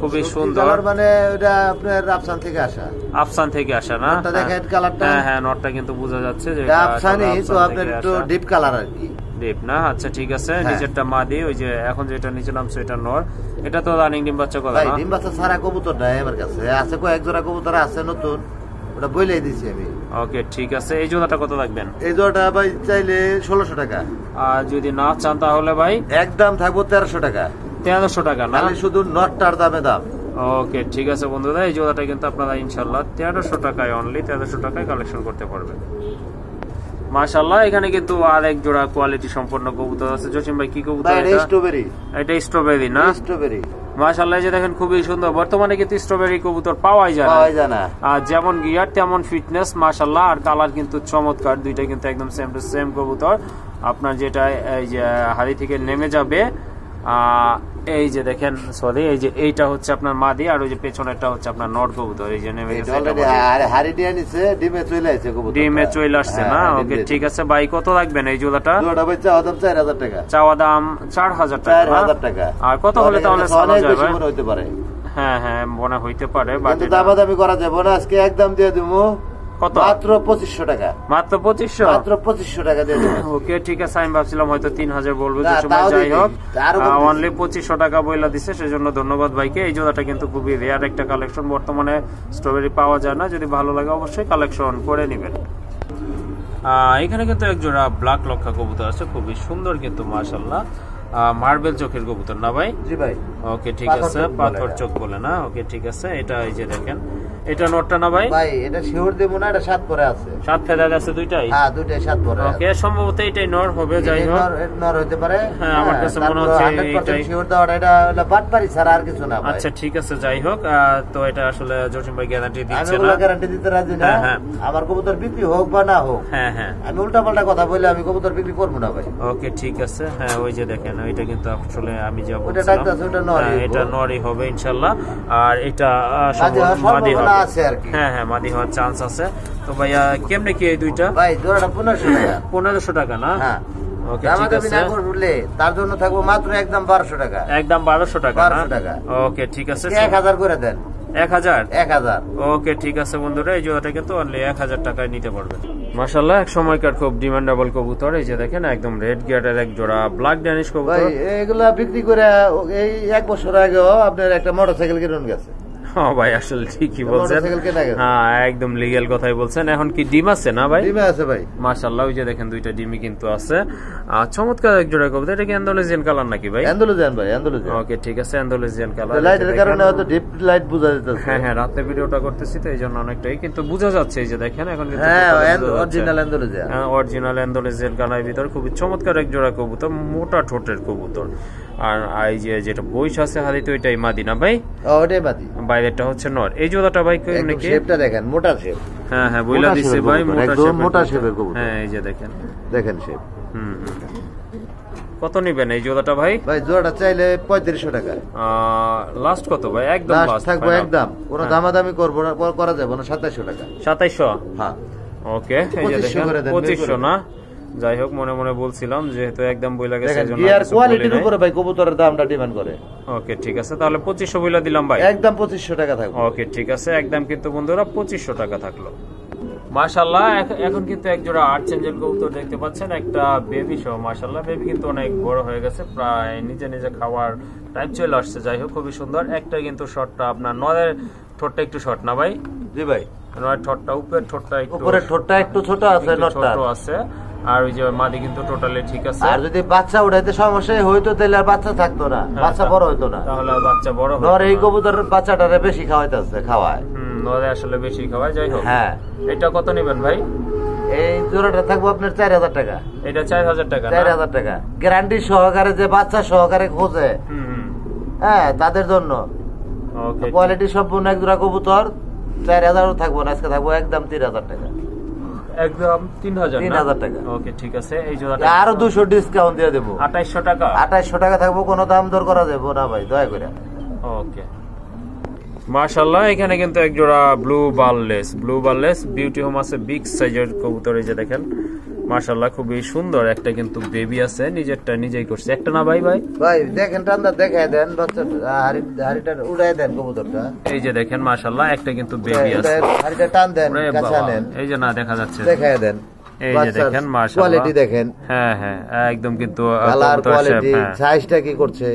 খুবই সুন্দর। মানে ওটা আপনার আফসান থেকে আসা। আফসান থেকে আসা না? নটটা দেখেন কালারটা। হ্যাঁ হ্যাঁ, নটটা কিন্তু বোঝা যাচ্ছে যে এটা আফসানি, তো আপনার একটু ডিপ কালার আর কি। ডিপ না? আচ্ছা ঠিক আছে। নিচেরটা মাদি, ওই যে এখন যেটা নিচে নামছে এটা নর। এটা তো রানিং ডিম বাচ্চা করা না? ডিম বাচ্চা সারা কবুতর নাই আমার কাছে, আছে কয়েক জোড়া কবুতর আছে নতুন, ওটা বলেই দিছি আমি। ওকে ঠিক আছে, এই জোড়াটা কত রাখবেন? এই জোড়াটা ভাই চাইলে 1600 টাকা, আর যদি না চান তাহলে ভাই একদম থাকবো 1300 টাকা। 1300 টাকা না? শুধু নটটার দামে দাম। ওকে ঠিক আছে বন্ধুরা, এই জোড়াটা কিন্তু আপনারা ইনশাআল্লাহ 1300 টাকায়, অনলি 1300 টাকায় কালেকশন করতে পারবেন। মাশাআল্লাহ, এখানে কিন্তু আরেক জোড়া কোয়ালিটি সম্পন্ন কবুতর আছে। জসিম ভাই কি কবুতর এটা? স্ট্রবেরি। এটা স্ট্রবেরি না? স্ট্রবেরি। মাশাআল্লাহ, এই যে দেখেন খুবই সুন্দর। বর্তমানে কিন্তু স্ট্রবেরি কবুতর পাওয়াই যায় না, আর যেমন গিয়ার তেমন ফিটনেস মাশাআল্লাহ, আর কালার কিন্তু চমৎকার, দুইটা কিন্তু একদম সেম টু সেম কবুতর। আপনার যেটা এই যে হাড়ি থেকে নেমে যাবে, এই যে দেখেন, সরি, এই যে এইটা হচ্ছে আপনার মাদি, আর ওই যে পেছনেরটা হচ্ছে আপনার নর কবুতর। এই যে নেমে গেছে, ডিমে চলে আসছে না? ওকে ঠিক আছে ভাই, কত রাখবেন এই জোড়াটা? চাওয়া দাম 4000 টাকা। চাওয়া দাম 4000 টাকা। আর কত হলে তাহলে ছাড়া যাবে? হইতে পারে। হ্যাঁ হ্যাঁ, মনে হইতে পারে, বাট দামাদামি করা যাবে না, আজকে একদম দিয়ে দেবো। কত? মাত্র 2500 টাকা। মাত্র 2500? মাত্র 2500 টাকা দিয়ে দেবো। ওকে ঠিক আছে, আমি ভাবছিলাম হয়তো 3000 বলবে, যাই হোক অনলি 2500 টাকা বইলা দিছে, সেজন্য ধন্যবাদ ভাইকে। এই জোড়াটা কিন্তু খুবই রেয়ার একটা কালেকশন, বর্তমানে স্ট্রবেরি পাওয়া যায় না, যদি ভালো লাগে অবশ্যই কালেকশন করে নেবেন। এখানে কিন্তু এক জোড়া ব্ল্যাক লক্ষা কবুতর আছে, খুবই সুন্দর কিন্তু মাশাআল্লাহ, মার্বেল চোখের কবুতর না ভাই? জি ভাই। ওকে ঠিক আছে, পাথর চোখ বলে না? ওকে ঠিক আছে, এটা এই যে দেখেন, এটা নটটা না ভাই? ভাই এটা শিওর দেব না, এটা 7 পরে আছে। 7 ফেদার আছে দুইটাই? হ্যাঁ, দুইটাই 7 পরে। ওকে, সম্ভবত এটাই নর হবে, যাই হোক। নর হতে পারে। হ্যাঁ, আমার কাছে মনে হচ্ছে এটাই শিওর দেওয়াটা, এটা বাটপারি ছাড়া আর কিছু না ভাই। আচ্ছা ঠিক আছে, যাই হোক। তো এটা আসলে জসিম ভাই গ্যারান্টি দিচ্ছে আমি না? গ্যারান্টি দিতে রাজি না। হ্যাঁ, আমার কবুতর বিক্রি হোক বা না হোক, হ্যাঁ হ্যাঁ, আমি উল্টাপাল্টা কথা বলে আমি কবুতর বিক্রি করব না ভাই। ওকে ঠিক আছে। হ্যাঁ, ওই যে দেখেন, এটা কিন্তু আসলে আমি যা ওটা বলছিলাম, ডাকতাছে, ওটা নরই। এটা নরই হবে ইনশাআল্লাহ, আর এটা মাদি হবে আছে আর কি। হ্যাঁ হ্যাঁ, মাদি হওয়ার চান্স আছে। তো ভাইয়া কেমনে কি এই দুইটা? ভাই জোড়াটা 1500 টাকা। 1500 টাকা না? হ্যাঁ। ওকে ঠিক আছে, তার জন্য থাকবো মাত্র একদম 1200 টাকা। একদম 1200 টাকা? 1200 টাকা। ওকে ঠিক আছে, 1000 করে দেন। 1000? 1000। ওকে ঠিক আছে বন্ধুরা, এই জোড়াটা কিন্তু অনলি 1000 টাকায় নিতে পারবেন। মাশাআল্লাহ, এক সময়কার খুব ডিমান্ডেবল কবুতর। এই যে দেখেন, একদম রেড গিয়ারের এক জোড়া ব্ল্যাক ড্যানিশ কবুতর। ভাই এগুলা বিক্রি করে এই 1 বছর আগেও আপনার একটা মোটরসাইকেল কিনুন গেছে। হ্যাঁ ভাই, আসলে ঠিকই বলছেন, হ্যাঁ একদম লিগ্যাল কথাই বলছেন। এখন কি ডিম আছে না ভাই? ডিম আছে ভাই মাশাআল্লাহ, ওই যে দেখেন দুইটা ডিমই কিন্তু আছে। চমৎকার এক জোড়া কবুতর। এটা কি অ্যান্ডালুসিয়ান কালার নাকি ভাই? অ্যান্ডালুসিয়ান ভাই, অ্যান্ডালুসিয়ান। ওকে ঠিক আছে, অ্যান্ডালুসিয়ান কালার। লাইটের কারণে হয়তো ডিপ লাইট বোঝা যাচ্ছে। হ্যাঁ হ্যাঁ, রাতে ভিডিওটা করতেছি তো এইজন্য অনেকটাই কিন্তু বোঝা যাচ্ছে। এই যে দেখেন, এখন কিন্তু হ্যাঁ অরিজিনাল অ্যান্ডালুসিয়ান। হ্যাঁ, অরিজিনাল অ্যান্ডালুসিয়ান কালারের ভিতর খুবই চমৎকার এক জোড়া কবুতর, মোটা ঠোঁটের কবুতর। আর এই যে যেটা বইস আছে হাদিতে, ওইটাই মাদি না ভাই? ওইটাই মাদি, বাইরেটা হচ্ছে নর। এই জোড়াটা ভাই নাকি? শেপটা দেখেন, মোটা শেপ। হ্যাঁ হ্যাঁ, বইলা দিছে ভাই, মোটা শেপের কবুতর। হ্যাঁ, এই যে দেখেন, দেখেন শেপ। কত নিবেন এই জোড়াটা ভাই? ভাই জোড়াটা চাইলে 3500 টাকা। লাস্ট কত ভাই? একদম লাস্ট থাকবো, একদম কোনো দামাদামি করব না, করা যাবে না। 2700 টাকা। 2700? হ্যাঁ। ওকে, এই যে দেখেন 2500 না? যাই হোক, মনে মনে বলছিলাম যেহেতু একদম বইলা গেছে, এজন্য গিয়ার কোয়ালিটির উপরে ভাই কবুতরের দামটা ডিমান্ড করে। ওকে ঠিক আছে, তাহলে 2500 বইলা দিলাম ভাই। একদম 2500 টাকা থাকবে। ওকে ঠিক আছে, একদম কিন্তু বন্ধুরা 2500 টাকা থাকলো। মাশাআল্লাহ, এখন কিন্তু এক জোড়া আর্চেঞ্জেল কবুতর দেখতে পাচ্ছেন, একটা বেবি সহ। মাশাআল্লাহ, বেবি কিন্তু অনেক বড় হয়ে গেছে, প্রায় নিজে নিজে খাওয়ার টাইম চলে আসছে। যাই হোক, খুবই সুন্দর। একটা কিন্তু শর্টটা আপনার নরের ঠোঁটটা একটু শর্ট না ভাই? জি ভাই। নয় ঠোঁটটা উপরের ঠোঁটটা একটু উপরের ঠোঁটটা একটু ছোট আছে, নটটা ছোট আছে। আর ওই যে মাদি কিন্তু টোটালি ঠিক আছে। আর যদি বাচ্চা উঠাইতে সমস্যা হইতো তাহলে আর বাচ্চা থাকতো না, বাচ্চা বড় হইতো না। তাহলে আর বাচ্চা বড় হবে। নর এই কবুতরের বাচ্চাটারে বেশি খাওয়াইতেছে, খাওয়ায়। নরে আসলে বেশি খাওয়ায়। যাই হোক, হ্যাঁ। এটা কত নেবেন ভাই? এই জোড়াটা থাকবো আপনার 4000 টাকা। এটা 4000 টাকা? 4000 টাকা গ্যারান্টি সহকারে, যে বাচ্চা সহকারে খোঁজে হ্যাঁ তাদের জন্য। ওকে, কোয়ালিটি সম্পূর্ণ এক জোড়া কবুতর 4000 থাকবো না, আজকে থাকবো একদম 3000 টাকা। একদম 3000 টাকা। ওকে, ঠিক আছে। এই জোড়াটা আরো 200 ডিসকাউন্ট দিয়ে দেবো, 2800 টাকা। 2800 টাকা থাকবো, কোনো দাম দর করা যাবে না ভাই, দয়া করে। ওকে, মাশাআল্লাহ। এখানে কিন্তু এক জোড়া ব্লু বার্লেস বিউটি হোম আছে, বিগ সাইজের কবুতর। এই যে দেখেন মাশাআল্লাহ, খুবই সুন্দর। একটা কিন্তু বেবি আছে, নিজেরটা নিজেই করছে। একটা না ভাই? ভাই দেখেন, টান্দা দেখায় দেন, বাচ্চাটা হাড়িটা উড়ায় দেন কবুতরটা। এই যে দেখেন মাশাআল্লাহ, একটা কিন্তু বেবি আছে। হাড়িটা টান দেন, কাছে আনেন। এই যে না দেখা যাচ্ছে, দেখায় দেন। এই যে দেখেন মাশাআল্লাহ, কোয়ালিটি দেখেন। হ্যাঁ হ্যাঁ, একদম কিন্তু কালার কোয়ালিটি, সাইজটা কি করছে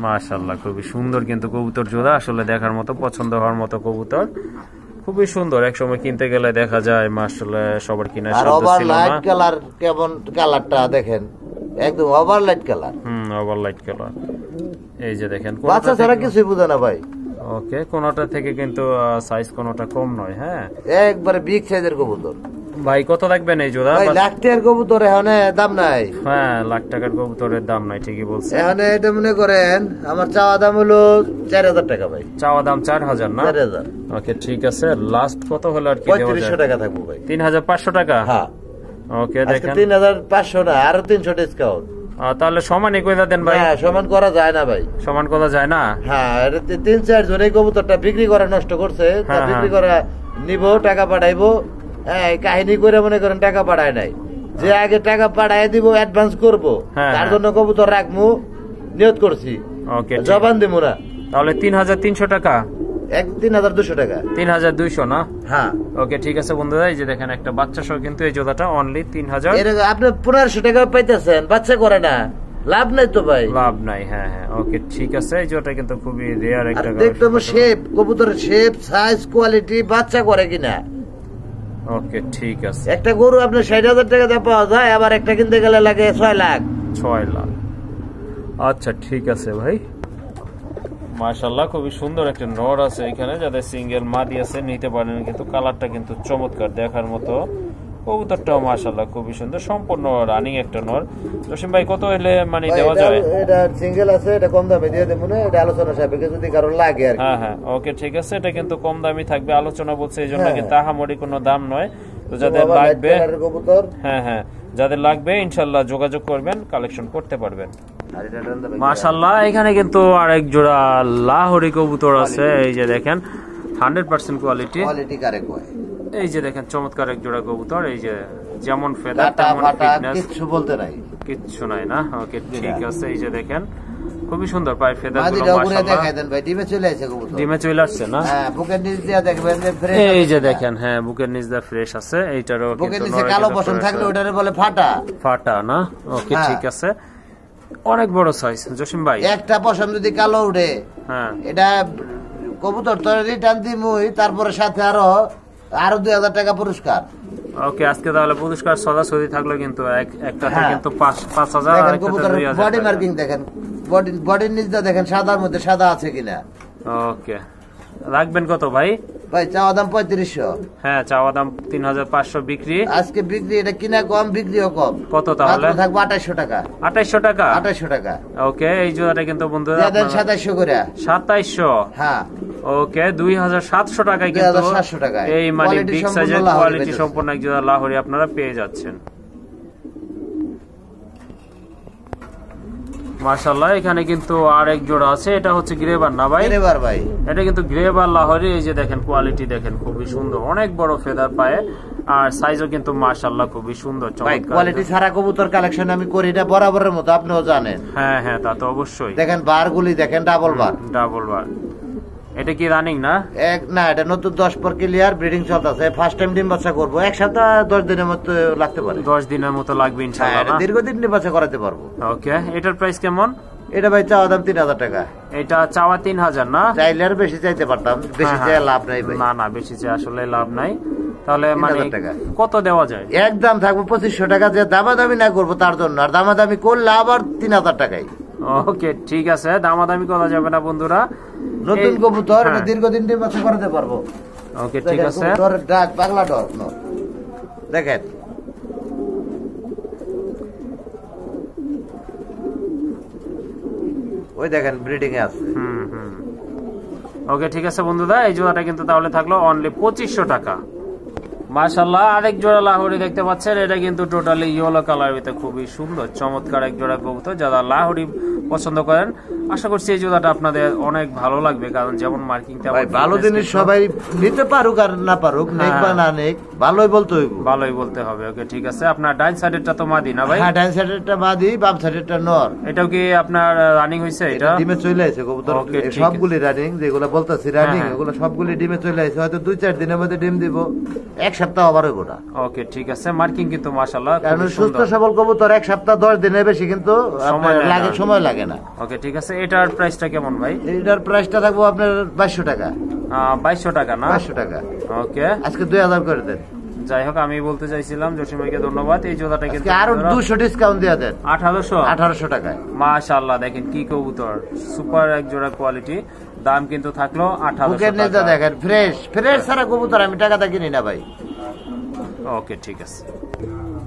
মাশাআল্লাহ, খুবই সুন্দর কিন্তু কবুতর জোড়া। আসলে দেখার মতো, পছন্দ হওয়ার মতো কবুতর, খুবই সুন্দর। একসময় কিনতে গেলে দেখা যায় মাশাআল্লাহ সবার কিনা আর ওভারলাইট কালার, কেমন কালারটা দেখেন, একদম ওভারলাইট কালার। ওভারলাইট কালার। এই যে দেখেন, বাচ্চা ছাড়া কিছুই বুঝে না ভাই। ওকে, কোনটা থেকে কিন্তু সাইজ কোনটা কম নয়। হ্যাঁ, একবারে বিগ সাইজের কবুতর। ভাই কত লাগবেন এই জোড়া? ভাই লাখ টাকার কবুতর এখানে দাম নাই। হ্যাঁ, লাখ টাকার কবুতরের দাম নাই, ঠিকই বলছেন। এখানে এটা মনে করেন আমার চাওয়া দাম হলো 4000 টাকা ভাই। চাওয়া দাম 4000 না? 4000। ওকে, ঠিক আছে। লাস্ট কত হলো আর কি দেওয়া যায়? 3500 টাকা থাকবো ভাই। 3500 টাকা? হ্যাঁ। ওকে, দেখেন 3500 না, আরো 300 ডিসকাউন্ট। তাহলে সমানই কইরা দেন ভাই। হ্যাঁ, সমান করা যায় না ভাই। সমান করা যায় না? হ্যাঁ, এটা 3-4 জন এই কবুতরটা বিক্রি করে নষ্ট করছে, তা বিক্রি করা নিব, টাকা পাঠাইবো। হ্যাঁ, কাহিনী করে মনে করেন টাকা পাঠায় নাই, যে আগে টাকা পাঠায় দিব, অ্যাডভান্স করবো, তার জন্য কবুতর রাখবো নিয়ত করছি। ওকে, জবান দিব না। তাহলে 3300 টাকা? 3200 টাকা। 3200 না? হ্যাঁ। ওকে, ঠিক আছে বন্ধুরা। এই যে দেখেন একটা বাচ্চা সহ কিন্তু এই জোড়াটা অনলি 3000। আপনি 1500 টাকা পাইতেছেন, বাচ্চা করে না, লাভ নাই তো ভাই। লাভ নাই, হ্যাঁ হ্যাঁ। ওকে, ঠিক আছে। এই জোড়াটা কিন্তু খুবই রেয়ার একটা। দেখতে হবে শেপ, কবুতরের শেপ, সাইজ, কোয়ালিটি, বাচ্চা করে কিনা। ওকে, ঠিক আছে। একটা গরু আপনার 60,000 টাকা দিয়ে পাওয়া যায়, আবার একটা কিনতে গেলে লাগে 6 লাখ। 6 লাখ। আচ্ছা, ঠিক আছে ভাই। মাশাআল্লাহ, খুবই সুন্দর একটা নর আছে এখানে, যাদের সিঙ্গেল মাদি আছে নিতে পারেন। কিন্তু কালারটা কিন্তু চমৎকার, দেখার মতো। কবুতরটাও মাশাআল্লাহ খুবই সুন্দর, সম্পূর্ণ রানিং একটা নর। জসিম ভাই কত হলে মানে দেওয়া যায়? এটা সিঙ্গেল আছে, এটা কম দামে দিয়ে দেব না, এটা আলোচনা সাপেক্ষে যদি কারো লাগে আর কি। হ্যাঁ হ্যাঁ, ওকে, ঠিক আছে। এটা কিন্তু কম দামি থাকবে, আলোচনা বলছে, এই জন্য কিন্তু আহামরি কোনো দাম নয়। তো যাদের লাগবে, হ্যাঁ হ্যাঁ, যাদের লাগবে ইনশাআল্লাহ যোগাযোগ করবেন, কালেকশন করতে পারবেন। মাশাআল্লাহ, এখানে কিন্তু আরেক জোড়া লাহোরি কবুতর আছে। এই যে দেখেন 100% কোয়ালিটি। কারে কয়? এই যে দেখেন চমৎকার এক জোড়া কবুতর। এই যে যেমন ফেদার তেমন ফিটনেস, কিছু বলতে নাই, কিচ্ছু নাই না? ওকে, ঠিক আছে। এই যে দেখেন খুবই সুন্দর পায় ফেদার গুলো, মাশাআল্লাহ। দেখাই দেন ভাই, ডিমে চলে আসছে কবুতর। ডিমে চলে আসছে না? হ্যাঁ, বুকের নিচ দিয়ে দেখবেন ফ্রেশ। এই যে দেখেন, হ্যাঁ, বুকের নিচ দিয়ে ফ্রেশ আছে। এইটারও বুকের নিচে কালো পশম থাকলে ওটারে বলে ফাটা না? ওকে, ঠিক আছে। অনেক বড় সাইজ জসিম ভাই। একটা পশম যদি কালো উঠে, হ্যাঁ, এটা কবুতর তো রিটার্ন দিমুই, তারপরে সাথে আরো 2000 টাকা পুরস্কার। ওকে, আজকে তাহলে পুরস্কার সরাসরি থাকলো কিন্তু একটাতে কিন্তু 5000, আর একটাতে 2000। বডি মার্কিং দেখেন, বডির নিচটা দেখেন সাদার মধ্যে সাদা আছে কিনা। ওকে, রাখবেন কত ভাই? ভাই চাওয়া দাম 3500। হ্যাঁ, চাওয়া দাম 3500, বিক্রি আজকে বিক্রি, এটা কিনা কম, বিক্রিও কম। কত তাহলে থাকবে? 2800 টাকা। 2800 টাকা? 2800 টাকা। ওকে, এই জোড়াটা কিন্তু বন্ধুরা 2700 করে। 2700? হ্যাঁ। ওকে, 2700 টাকায় কিন্তু এই মানে বিগ সাইজের কোয়ালিটি সম্পন্ন এক জোড়া লাহোরি আপনারা পেয়ে যাচ্ছেন। মাশাআল্লাহ, এখানে কিন্তু আরেক জোড়া আছে। এটা হচ্ছে গ্রেবার না ভাই? গ্রেবার ভাই, এটা কিন্তু গ্রেবার লাহোরি। এই যে দেখেন কোয়ালিটি দেখেন, খুবই সুন্দর, অনেক বড় ফেদার পায়ে, আর সাইজও কিন্তু মাশাআল্লাহ খুবই সুন্দর, চমৎকার। কোয়ালিটি ছাড়া কবুতর কালেকশন আমি করি না বরাবরের মতো, আপনিও জানেন। হ্যাঁ হ্যাঁ, তা তো অবশ্যই। দেখেন বারগুলি দেখেন, ডাবল বার। এটা কি রানিং না? না, এটা নতুন 10 পর ক্লিয়ার, ব্রিডিং চলতেছে, ফার্স্ট টাইম ডিম বাচ্চা করবো। এক সপ্তাহ 10 দিনের মতো লাগতে পারে। 10 দিনের মতো লাগবে ইনশাআল্লাহ। দীর্ঘদিন ডিম বাচ্চা করাতে পারবো। ওকে, এটার প্রাইস কেমন? এটা ভাই চাওয়া দাম 3000 টাকা। এটা চাওয়া 3000 না? চাইলে আর বেশি চাইতে পারতাম, বেশি চাই লাভ নাই ভাই। না না, বেশি চাই আসলে লাভ নাই। তাহলে মানে 3000 টাকা। কত দেওয়া যায়? একদম থাকবো 2500 টাকা, যে দামাদামি না করবো তার জন্য, আর দামাদামি করলে আবার 3000 টাকাই। ওকে ঠিক আছে, দামাদামি করা যাবে না বন্ধুরা। নতুন কবুতর, এটা দীর্ঘদিন ডিম বাচ্চা করাতে পারবো। ওকে ঠিক আছে। ডরের ডাক পাগলা ডর দেখেন, ওই দেখেন ব্রিডিং এ আছে। ওকে ঠিক আছে বন্ধুরা, এই জোড়াটা কিন্তু তাহলে থাকলো অনলি 2500 টাকা। মাশাআল্লাহ, আরেক জোড়া লাহোরি দেখতে পাচ্ছেন, এটা কিন্তু টোটালি ইয়েলো কালার ভিতরে খুবই সুন্দর চমৎকার এক জোড়া কবুতর। যারা লাহোরি পছন্দ করেন আশা করছি এই জোড়াটা আপনাদের অনেক ভালো লাগবে, কারণ যেমন মার্কিং ভালো জিনিস সবাই নিতে পারুক আর না পারুক, নেক বা না নেক, ভালোই বলতে হইব, ভালোই বলতে হবে। ওকে ঠিক আছে। আপনার ডাইন সাইডেরটা তো মাদি না ভাই? হ্যাঁ, ডাইন সাইডেরটা মাদি, বাম সাইডেরটা নর। এটাও কি আপনার রানিং হইছে? এটা ডিমে চলে আইছে কবুতর, সবগুলি রানিং, যেগুলো বলতাছি রানিং এগুলো সবগুলি ডিমে চলে আইছে। হয়তো 2-4 দিনের মধ্যে ডিম দিব, এক সপ্তাহ আবার হইব না। ওকে ঠিক আছে। মার্কিং কিন্তু মাশাআল্লাহ কারণ সুস্থ সবল কবুতর এক সপ্তাহ 10 দিনের বেশি কিন্তু সময় লাগে না। ওকে ঠিক আছে। এটার প্রাইসটা কেমন ভাই? এটার প্রাইসটা থাকবো আপনার 2200 টাকা। 2200 টাকা না? 2200 টাকা। ওকে, আজকে 2000 করে দেন। যাই হোক, আমি বলতে চাইছিলাম জসিম ভাইকে ধন্যবাদ। এই জোড়াটা কিন্তু আরো 200 ডিসকাউন্ট দিয়ে দেন, 1800 টাকায়। মাশাআল্লাহ, দেখেন কি কবুতর, সুপার এক জোড়া কোয়ালিটি। দাম কিন্তু থাকলো 1800 টাকা। দেখেন ফ্রেশ ফ্রেশ সারা কবুতর আমি টাকাটা কিনি না ভাই। ওকে ঠিক আছে।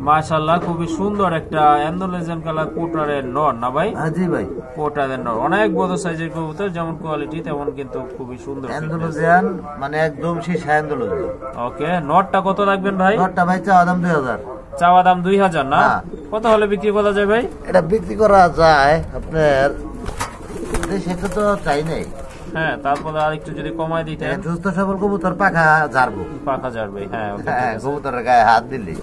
মাশাআল্লাহ, খুবই সুন্দর একটা অ্যান্ডোলেজিয়ান কালার পোটারের নর না ভাই? জি ভাই, পোটারের নর, অনেক বড় সাইজের কবুতর, যেমন কোয়ালিটি তেমন কিন্তু খুবই সুন্দর অ্যান্ডোলেজিয়ান, মানে একদম সেই অ্যান্ডোলেজিয়ান। ওকে, নরটা কত রাখবেন ভাই? নরটা ভাই চাওয়া দাম 2000। চাওয়া দাম 2000 না? কত হলে বিক্রি করা যায় ভাই? এটা বিক্রি করা যায় আপনার, সেটা তো চাই নাই। হ্যাঁ, তারপরে আর একটু যদি কমাই দিতেন। সুস্থ সবল কবুতর পাখা ঝাড়বো, পাখা ঝাড়বে। হ্যাঁ, কবুতরের গায়ে হাত দিলি।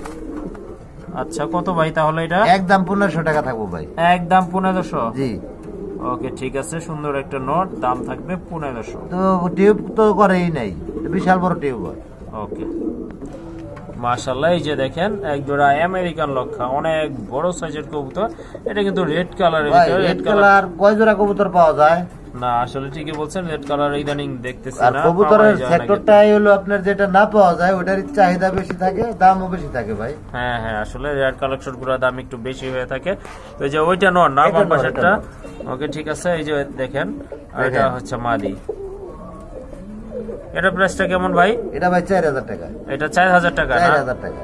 আচ্ছা, কত ভাই তাহলে এটা? একদম 1500 টাকা থাকবো ভাই। একদম 1500? জি। ওকে ঠিক আছে, সুন্দর একটা নোট, দাম থাকবে 1500। তো টিউব তো করেই নাই, বিশাল বড় টিউব। ওকে মাশাআল্লাহ, এই যে দেখেন এক জোড়া আমেরিকান লক্ষা, অনেক বড় সাইজের কবুতর। এটা কিন্তু রেড কালারের ভিতরে। রেড কালার কয় জোড়া কবুতর পাওয়া যায়? না আসলে ঠিকই বলছেন, রেড কালার ইদানিং দেখতেছি না। আর কবুতরের সেক্টরটাই হলো আপনার যেটা না পাওয়া যায় ওটার চাহিদা বেশি থাকে, দামও বেশি থাকে ভাই। হ্যাঁ হ্যাঁ, আসলে রেড কালেকশন গুলোর দাম একটু বেশি হয়ে থাকে। তো এই যে ওইটা নর না, বাম পাশেরটা। ওকে ঠিক আছে, এই যে দেখেন, আর এটা হচ্ছে মাদি। এটা প্রাইসটা কেমন ভাই? এটা ভাই 4000 টাকা। এটা 4000 টাকা না? 4000 টাকা।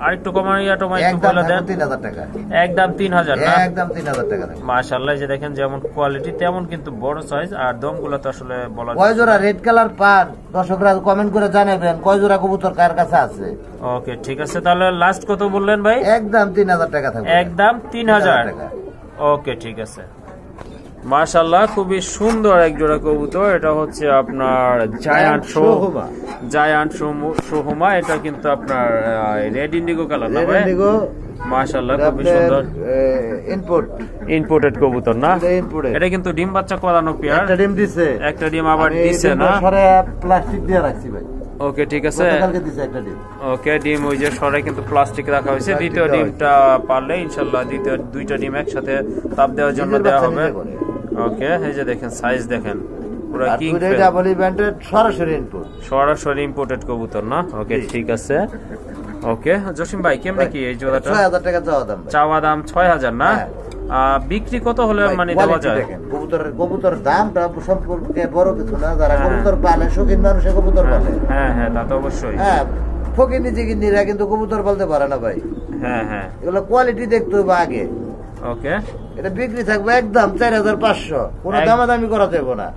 আর একটু কমাইয়া টমাই একটু বলে দেন। 3000 টাকা। একদম 3000 না? একদম 3000 টাকা। মাশাআল্লাহ, এই যে দেখেন যেমন কোয়ালিটি তেমন কিন্তু বড় সাইজ, আর দমগুলো তো আসলে বলা যায়। কয় জোড়া রেড কালার পান দর্শকরা কমেন্ট করে জানাবেন, কয় জোড়া কবুতর কার কাছে আছে। ওকে ঠিক আছে, তাহলে লাস্ট কত বললেন ভাই? একদম 3000 টাকা থাকবে। একদম 3000 টাকা। ওকে ঠিক আছে। মাশাআল্লাহ, খুবই সুন্দর এক জোড়া কবুতর। এটা হচ্ছে আপনার জায়ান্ট সোহমা। এটা কিন্তু আপনার রেড ইন্ডিগো কালার না ভাই? মাশাআল্লাহ, খুবই সুন্দর ইনপোর্টেড কবুতর না? এটা কিন্তু ডিম বাচ্চা করানো পেয়ার। একটা ডিম দিছে, একটা ডিম আবার দিছে না? প্লাস্টিক দিয়ে রাখছি ভাই। ওকে ঠিক আছে। ওকে, ডিম ওই যে সরে কিন্তু প্লাস্টিক রাখা হয়েছে। দ্বিতীয় ডিমটা পারলে ইনশাআল্লাহ দ্বিতীয় দুইটা ডিম একসাথে তাপ দেওয়ার জন্য দেওয়া হবে। ওকে, এই যে দেখেন সাইজ দেখেন, পুরো কিং ডাবল ইভেন্টেড সরাসরি ইম্পোর্টেড কবুতর না? ওকে ঠিক আছে। ওকে জসিম ভাই, কেমনে কি এই জোড়াটা? 6000 টাকা চাওয়া দাম 6000 না? বিক্রি কত হলে মানে দেওয়া যায়? কবুতর দামটা সম্পর্কে বড় কিছু না, যারা কবুতর পালে শৌখিন মানুষের কবুতর পালে। হ্যাঁ হ্যাঁ, তা তো অবশ্যই। হ্যাঁ, ফকিনি জিগিনিরা কিন্তু কবুতর পালতে পারে না ভাই। হ্যাঁ হ্যাঁ, এগুলো কোয়ালিটি দেখতে হবে আগে। ওকে, এটা বিক্রি থাকবে একদম 4500, কোনো দামাদামি করা যাবে না।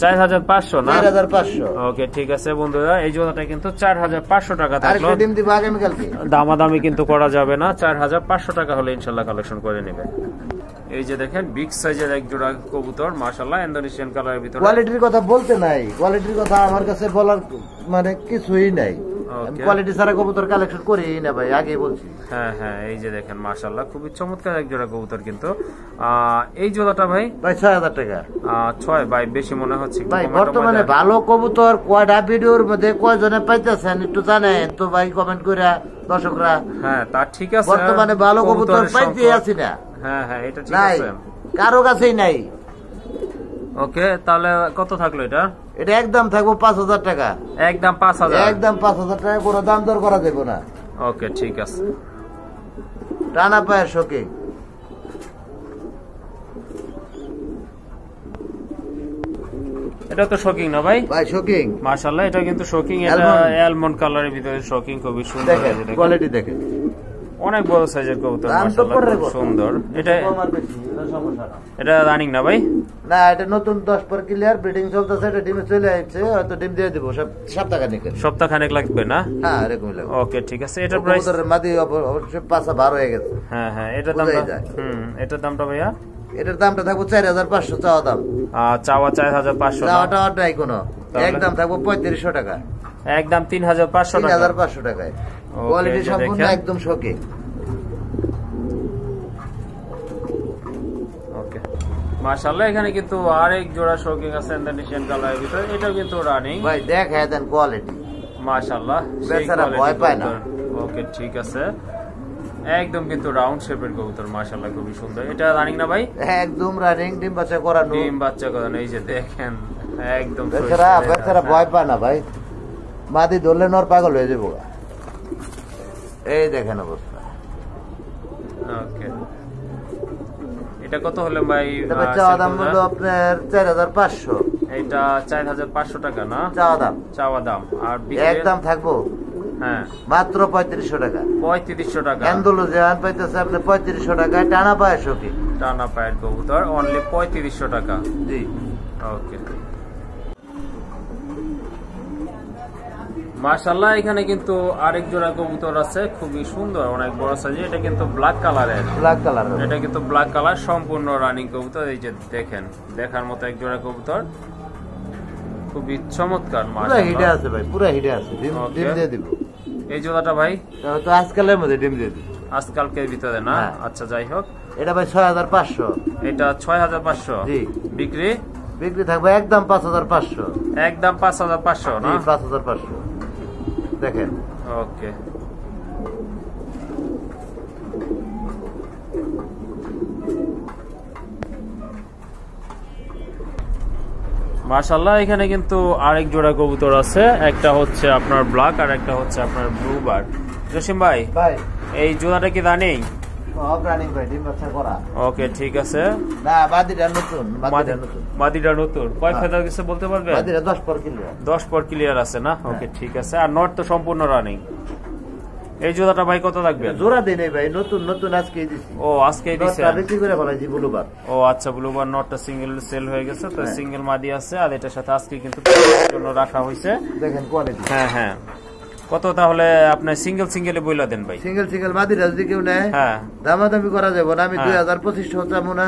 4500 না? 4500। ওকে ঠিক আছে বন্ধুরা, এই জোড়াটা কিন্তু 4500 টাকা থাকলো। আরেকটা ডিম দিব আগামী কালকে। দামাদামি কিন্তু করা যাবে না, 4500 টাকা হলে ইনশাআল্লাহ কালেকশন করে নেবে। এই যে দেখেন বিগ সাইজের এক জোড়া কবুতর, মাশাআল্লাহ, ইন্দোনেশিয়ান কালারের ভিতরে। কোয়ালিটির কথা বলতে নাই, কোয়ালিটির কথা আমার কাছে বলার মানে কিছুই নাই। কোয়ালিটি ছাড়া কবুতর কালেকশন করি না ভাই, আগেই বলছি। হ্যাঁ হ্যাঁ, এই যে দেখেন মাশাআল্লাহ, খুবই চমৎকার এক জোড়া কবুতর কিন্তু। এই জোড়াটা ভাই 6000 টাকা। 6 ভাই বেশি মনে হচ্ছে ভাই। বর্তমানে ভালো কবুতর কয়টা ভিডিওর মধ্যে কয়জনে পাইতেছেন একটু জানেন তো ভাই, কমেন্ট করে দর্শকরা। হ্যাঁ তা ঠিক আছে, বর্তমানে ভালো কবুতর পাইতে আছি না। হ্যাঁ হ্যাঁ, এটা ঠিক আছে। কারো কাছেই নাই। ওকে, তাহলে কত থাকলো এটা? এটা একদম থাকবো 5,000 টাকা। একদম 5,000? একদম 5,000 টাকা, কোনো দাম দর করা যাবে না। ওকে, ঠিক আছে। টানা পায়ের শোকিং। এটা তো শোকিং না ভাই? ভাই শোকিং মাশাআল্লাহ, এটা কিন্তু শোকিং। এটা অ্যালমন্ড কালারের ভিতরে শোকিং, খুবই সুন্দর। দেখেন কোয়ালিটি দেখেন, অনেক বড় সাইজের কবুতর, মাশাআল্লাহ খুব সুন্দর। এটা এটা রানিং না ভাই? না, এটা নতুন 10 পর ক্লিয়ার ব্রিডিং চলতেছে। এটা ডিমে চলে আসছে, হয়তো ডিম দিয়ে দিব সপ্তাহখানেক। সপ্তাহখানেক লাগবে না? হ্যাঁ, এরকমই লাগবে। ওকে, ঠিক আছে। এটা প্রাইস? মাদি অবশ্যই 5 হয়ে গেছে। হ্যাঁ হ্যাঁ, এটার দামটা? এটার দামটা ভাইয়া? এটার দামটা থাকবো 4,500 চাওয়া দাম। চাওয়া 4,500? চাওয়াটা নাই কোনো, একদম থাকবো 3,500 টাকা। একদম 3,500 টাকা? 3,500 টাকায়। কোয়ালিটি সম্পূর্ণ একদম শোকিং। ওকে, মাশাআল্লাহ। এখানে কিন্তু আরেক জোড়া শোকিং আছে ইন্দোনেশিয়ান কালারের ভিতরে, এটাও কিন্তু রানিং। ভাই দেখায় দেন কোয়ালিটি, মাশাআল্লাহ, বেচারা ভয় পায় না। ওকে, ঠিক আছে। একদম কিন্তু রাউন্ড শেপের কবুতর, মাশাআল্লাহ খুবই সুন্দর। এটা রানিং না ভাই? একদম রানিং, ডিম বাচ্চা করানো। ডিম বাচ্চা করানো, এই যে দেখেন একদম। বেচারা ভয় পায় না ভাই, মাদি ধরলে নর পাগল হয়ে যাবো। এই দেখেন অবস্থা। ওকে, এটা কত হলো ভাই? চাওয়া দাম হলো আপনার 4,500। এটা 4,500 টাকা না চাওয়া দাম? আর একদম থাকবো হ্যাঁ মাত্র 3,500 টাকা। 3,500 টাকা? অ্যান্ডালুজিয়ান পাইতেছে আপনি 3,500 টাকায়, টানা পায় শোকিং। টানা পায়ের কবুতর অনলি 3,500 টাকা। জি। ওকে, মাশাআল্লাহ। এখানে কিন্তু আরেক জোড়া কবুতর আছে, খুবই সুন্দর, অনেক বড় সাইজের। এটা কিন্তু ব্ল্যাক কালারের। এটা কিন্তু ব্ল্যাক কালার, সম্পূর্ণ রানিং কবুতর। এই যে দেখেন, দেখার মতো এক জোড়া কবুতর, খুবই চমৎকার। পুরো হিটে আছে ভাই, পুরো হিটে আছে। ডিম দিয়ে দিব। এই জোড়াটা ভাই? তো আজকালের মধ্যে ডিম দিয়ে দিব। আজকালকের ভিতরে না? আচ্ছা, যাই হোক। এটা ভাই 6,500। এটা 6,500? জি। বিক্রি? বিক্রি থাকবে একদম 5,500। একদম 5,500 না? 5,500 দেখেন। ওকে, মাশাআল্লাহ। এখানে কিন্তু আরেক জোড়া কবুতর আছে, একটা হচ্ছে আপনার ব্ল্যাক আর একটা হচ্ছে আপনার ব্লু বার। জসিম ভাই, এই জোড়াটা কি রানিং? ওকে, ঠিক আছে। মাদিটা নতুন। কয় ফেদা গেছে বলতে পারবেন? 10 পর ক্লিয়ার আছে না? ওকে, ঠিক আছে। আর নট তো সম্পূর্ণ রানিং। এই জোড়াটা ভাই কত লাগবে? জোড়া দিই নাই ভাই, নতুন নতুন আজকেই দিছি। ও, আজকেই দিছেন? বিক্রি করে ফেলাইছি ব্লুবার। ও আচ্ছা, ব্লুবার নটটা সিঙ্গেল সেল হয়ে গেছে, তো সিঙ্গেল মাদি আছে। আর এটার সাথে আজকে কিন্তু জন্য রাখা হয়েছে। দেখেন কোয়ালিটি। হ্যাঁ হ্যাঁ, কত তাহলে আপনি সিঙ্গেলে বইলা দেন ভাই? সিঙ্গেল মাদিরা যদি কেউ নেয়, হ্যাঁ, দামাদামি করা যাবে না। আমি 2,2500 চাবো না,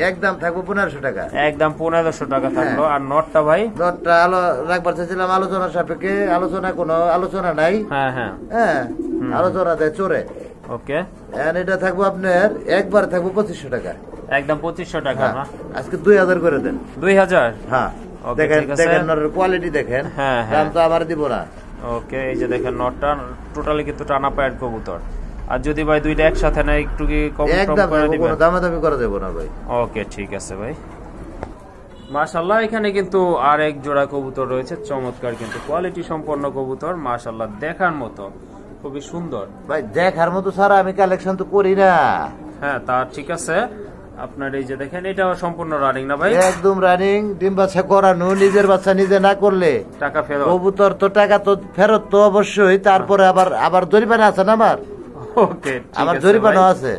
একদম থাকবো 1,500 টাকা। একদম 1,500 টাকা থাকলো। আর নটটা ভাই? নটটা রাখবার চাইছিলাম আলোচনার সাপেক্ষে, কোনো আলোচনা নাই। হ্যাঁ হ্যাঁ হ্যাঁ, আলোচনা দেয় চোরে। ওকে, এটা থাকবো আপনার একবার থাকবো 2,500 টাকা। একদম 2,500 টাকা না? আজকে 2,000 করে দেন। 2,000? হ্যাঁ, দেখেন কোয়ালিটি দেখেন। হ্যাঁ, দাম তো আমার দিব না। ওকে, এই যে দেখেন নটটা টোটালি কিন্তু টানা পায়ের কবুতর। আর যদি ভাই দুইটা একসাথে নেয় একটু কি কম করে দিবেন? কোনো দামাদামি করা যাবে না ভাই। ওকে, ঠিক আছে ভাই। মাশাআল্লাহ। এখানে কিন্তু আরেক জোড়া কবুতর রয়েছে, চমৎকার কিন্তু কোয়ালিটি সম্পন্ন কবুতর, মাশাআল্লাহ, দেখার মতো, খুবই সুন্দর। ভাই দেখার মতো ছাড়া আমি কালেকশন তো করি না। হ্যাঁ, তা ঠিক আছে। আপনার এই যে দেখেন, এটাও সম্পূর্ণ রানিং না ভাই? একদম রানিং, ডিম বাচ্চা করানো। নিজের বাচ্চা নিজে না করলে টাকা ফেরত? কবুতর তো টাকা তো ফেরত তো অবশ্যই। তারপরে আবার জরিমানা আছে না আমার? ওকে, আমার জরিমানা আছে।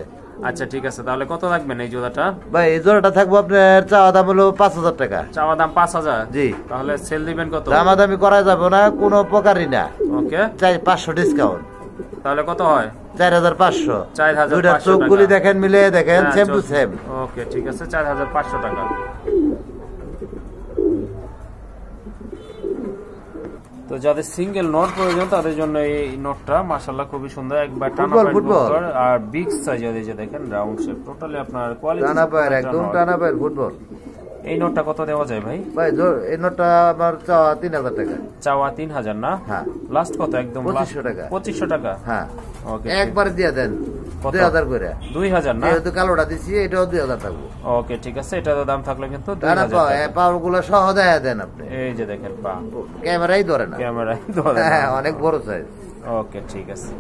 আচ্ছা, ঠিক আছে। তাহলে কত লাগবেন এই জোড়াটা? ভাই এই জোড়াটা থাকবো আপনার চাওয়া দাম হলো 5,000 টাকা। চাওয়া দাম 5,000? জি। তাহলে সেল দিবেন কত? দামাদামি করা যাবে না, কোনো প্রকারই না। ওকে, 500 ডিসকাউন্ট। তাহলে কত হয়? 4,500। 4,500 দুইটা চোখগুলি দেখেন, মিলে দেখেন, সেম টু সেম। ওকে, ঠিক আছে, 4,500 টাকা। তো যাদের সিঙ্গেল নোট প্রয়োজন তাদের জন্য এই নোটটা মাশাআল্লাহ খুবই সুন্দর, একবার টানা পায়ের আর বিগ সাইজের, এই যে দেখেন রাউন্ড শেপ, টোটালি আপনার কোয়ালিটি টানা পায়ের, একদম টানা পায়ের ফুটবল। এই নোটটা কত দেওয়া যায় ভাই? ভাই এই নোটটা আমার চাওয়া 3000 টাকা। চাওয়া 3000 না? হ্যাঁ। লাস্ট কত একদম? 2500 টাকা। 2500 টাকা? হ্যাঁ। ওকে, একবার দিয়ে দেন 2000 করে। 2000 না? যেহেতু কালোটা দিছি এটাও 2000 থাকবে। ওকে ঠিক আছে, এটার দাম থাকলে কিন্তু 2000 টাকা। পাওয়ারগুলো সহ দেয়া দেন আপনি। এই যে দেখেন পা, ক্যামেরাই ধরে না। ক্যামেরায় ধরে না। হ্যাঁ, অনেক বড় সাইজ। ওকে ঠিক আছে।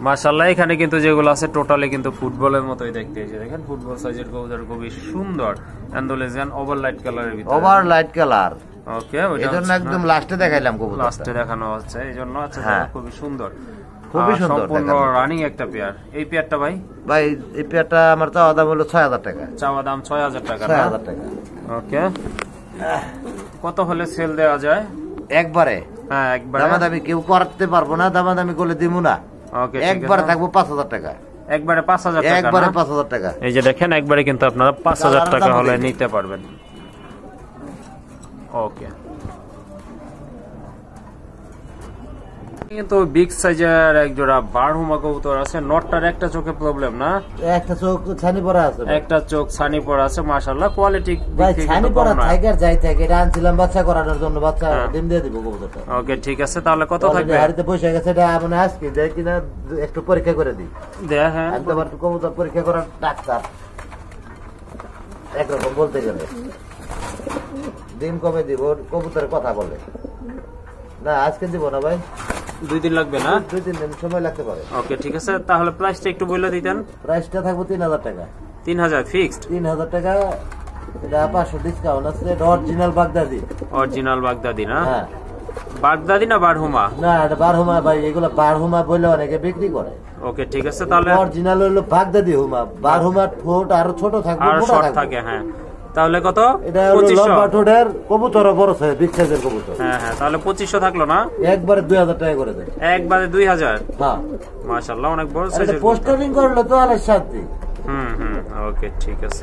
মাশাআল্লাহ, এখানে কিন্তু যেগুলো আছে টোটালি কিন্তু ফুটবলের মতোই দেখতে। এই যে দেখেন ফুটবল সাইজের কবুতর, খুবই সুন্দর অ্যান্ডোলেজিয়ান ওভার লাইট কালারের ভিতরে। Over light colour. ওকে, ওইটা এজন্য একদম লাস্টে দেখাইলাম কবুতর। লাস্টে দেখানো হচ্ছে এইজন্য। আচ্ছা, হ্যাঁ। খুবই সুন্দর, খুবই সুন্দর, সম্পূর্ণ দেখানো। রানিং একটা পেয়ার। এই পেয়ারটা ভাই? ভাই এই পেয়ারটা আমার চাওয়া দাম হলো 6000 টাকা। চাওয়া দাম 6000 টাকা না? 6000 টাকা। ওকে, কত হলে সেল দেওয়া যায়? একবারে হ্যাঁ, একবারে। দামাদামি কেউ করতে পারবো না, দামাদামি করলে দিব না। ওকে, একবারে থাকবো 5000 টাকা। একবারে 5000 টাকা? একবারে না? 5000 টাকা। এই যে দেখেন, একবারে কিন্তু আপনারা 5000 টাকা হলে নিতে পারবেন। ওকে, কিন্তু বিগ সাইজের এক জোড়া বারহুমা কবুতর আছে। নটটার একটা চোখে প্রবলেম না? একটা চোখ ছানি পড়া আছে ভাই। একটা চোখ ছানি পড়া আছে। মাশাআল্লাহ, কোয়ালিটি ভাই ছানি পড়া থাকে আর যাই থাকে, এটা আনছিলাম বাচ্চা করানোর জন্য, বাচ্চা ডিম দিয়ে দিব কবুতরটা। ওকে ঠিক আছে, তাহলে কত থাকবে? হাড়িতে পয়সা গেছে, এটা মানে আজকে দেয় কিনা একটু পরীক্ষা করে দিই। দেয়া, হ্যাঁ। একবার কবুতর পরীক্ষা করার ডাক্তার একরকম বলতে গেলে ডিম কমে দিব, কবুতরের কথা বলে না। আজকে দিব না ভাই, 2 দিন লাগবে না? 2-3 দিন সময় লাগতে পারে। ওকে ঠিক আছে, তাহলে প্রাইসটা একটু বলে দিতেন। প্রাইসটা থাকবো 3000 টাকা। 3000 ফিক্সড? 3000 টাকা। এটা 500 ডিসকাউন্ট আছে। এটা অরিজিনাল বাগদাদি। অরিজিনাল বাগদাদি না? হ্যাঁ। বাগদাদি না বারহুমা? না, এটা বারহুমা ভাই, এগুলো বারহুমা বলে অনেকে বিক্রি করে। ওকে ঠিক আছে, তাহলে অরিজিনাল হলো বাগদাদি হুমা। বারহুমার ঠোঁট আরো ছোট থাকবে, আর মোটা শর্ট থাকবে। থাকে। হ্যাঁ, তাহলে কত? এটা হলো 2500? লম্বা ঠোঁটের কবুতর, বড় সাইজ, বিগ সাইজের কবুতর। হ্যাঁ হ্যাঁ, তাহলে 2500 থাকলো না? একবারে 2000 টাকা করে দেন। একবারে 2000? হ্যাঁ। মাশাআল্লাহ, অনেক বড় এটা সাইজের। পোস্টারিং করলে তো আলাদা শান্তি। ওকে ঠিক আছে।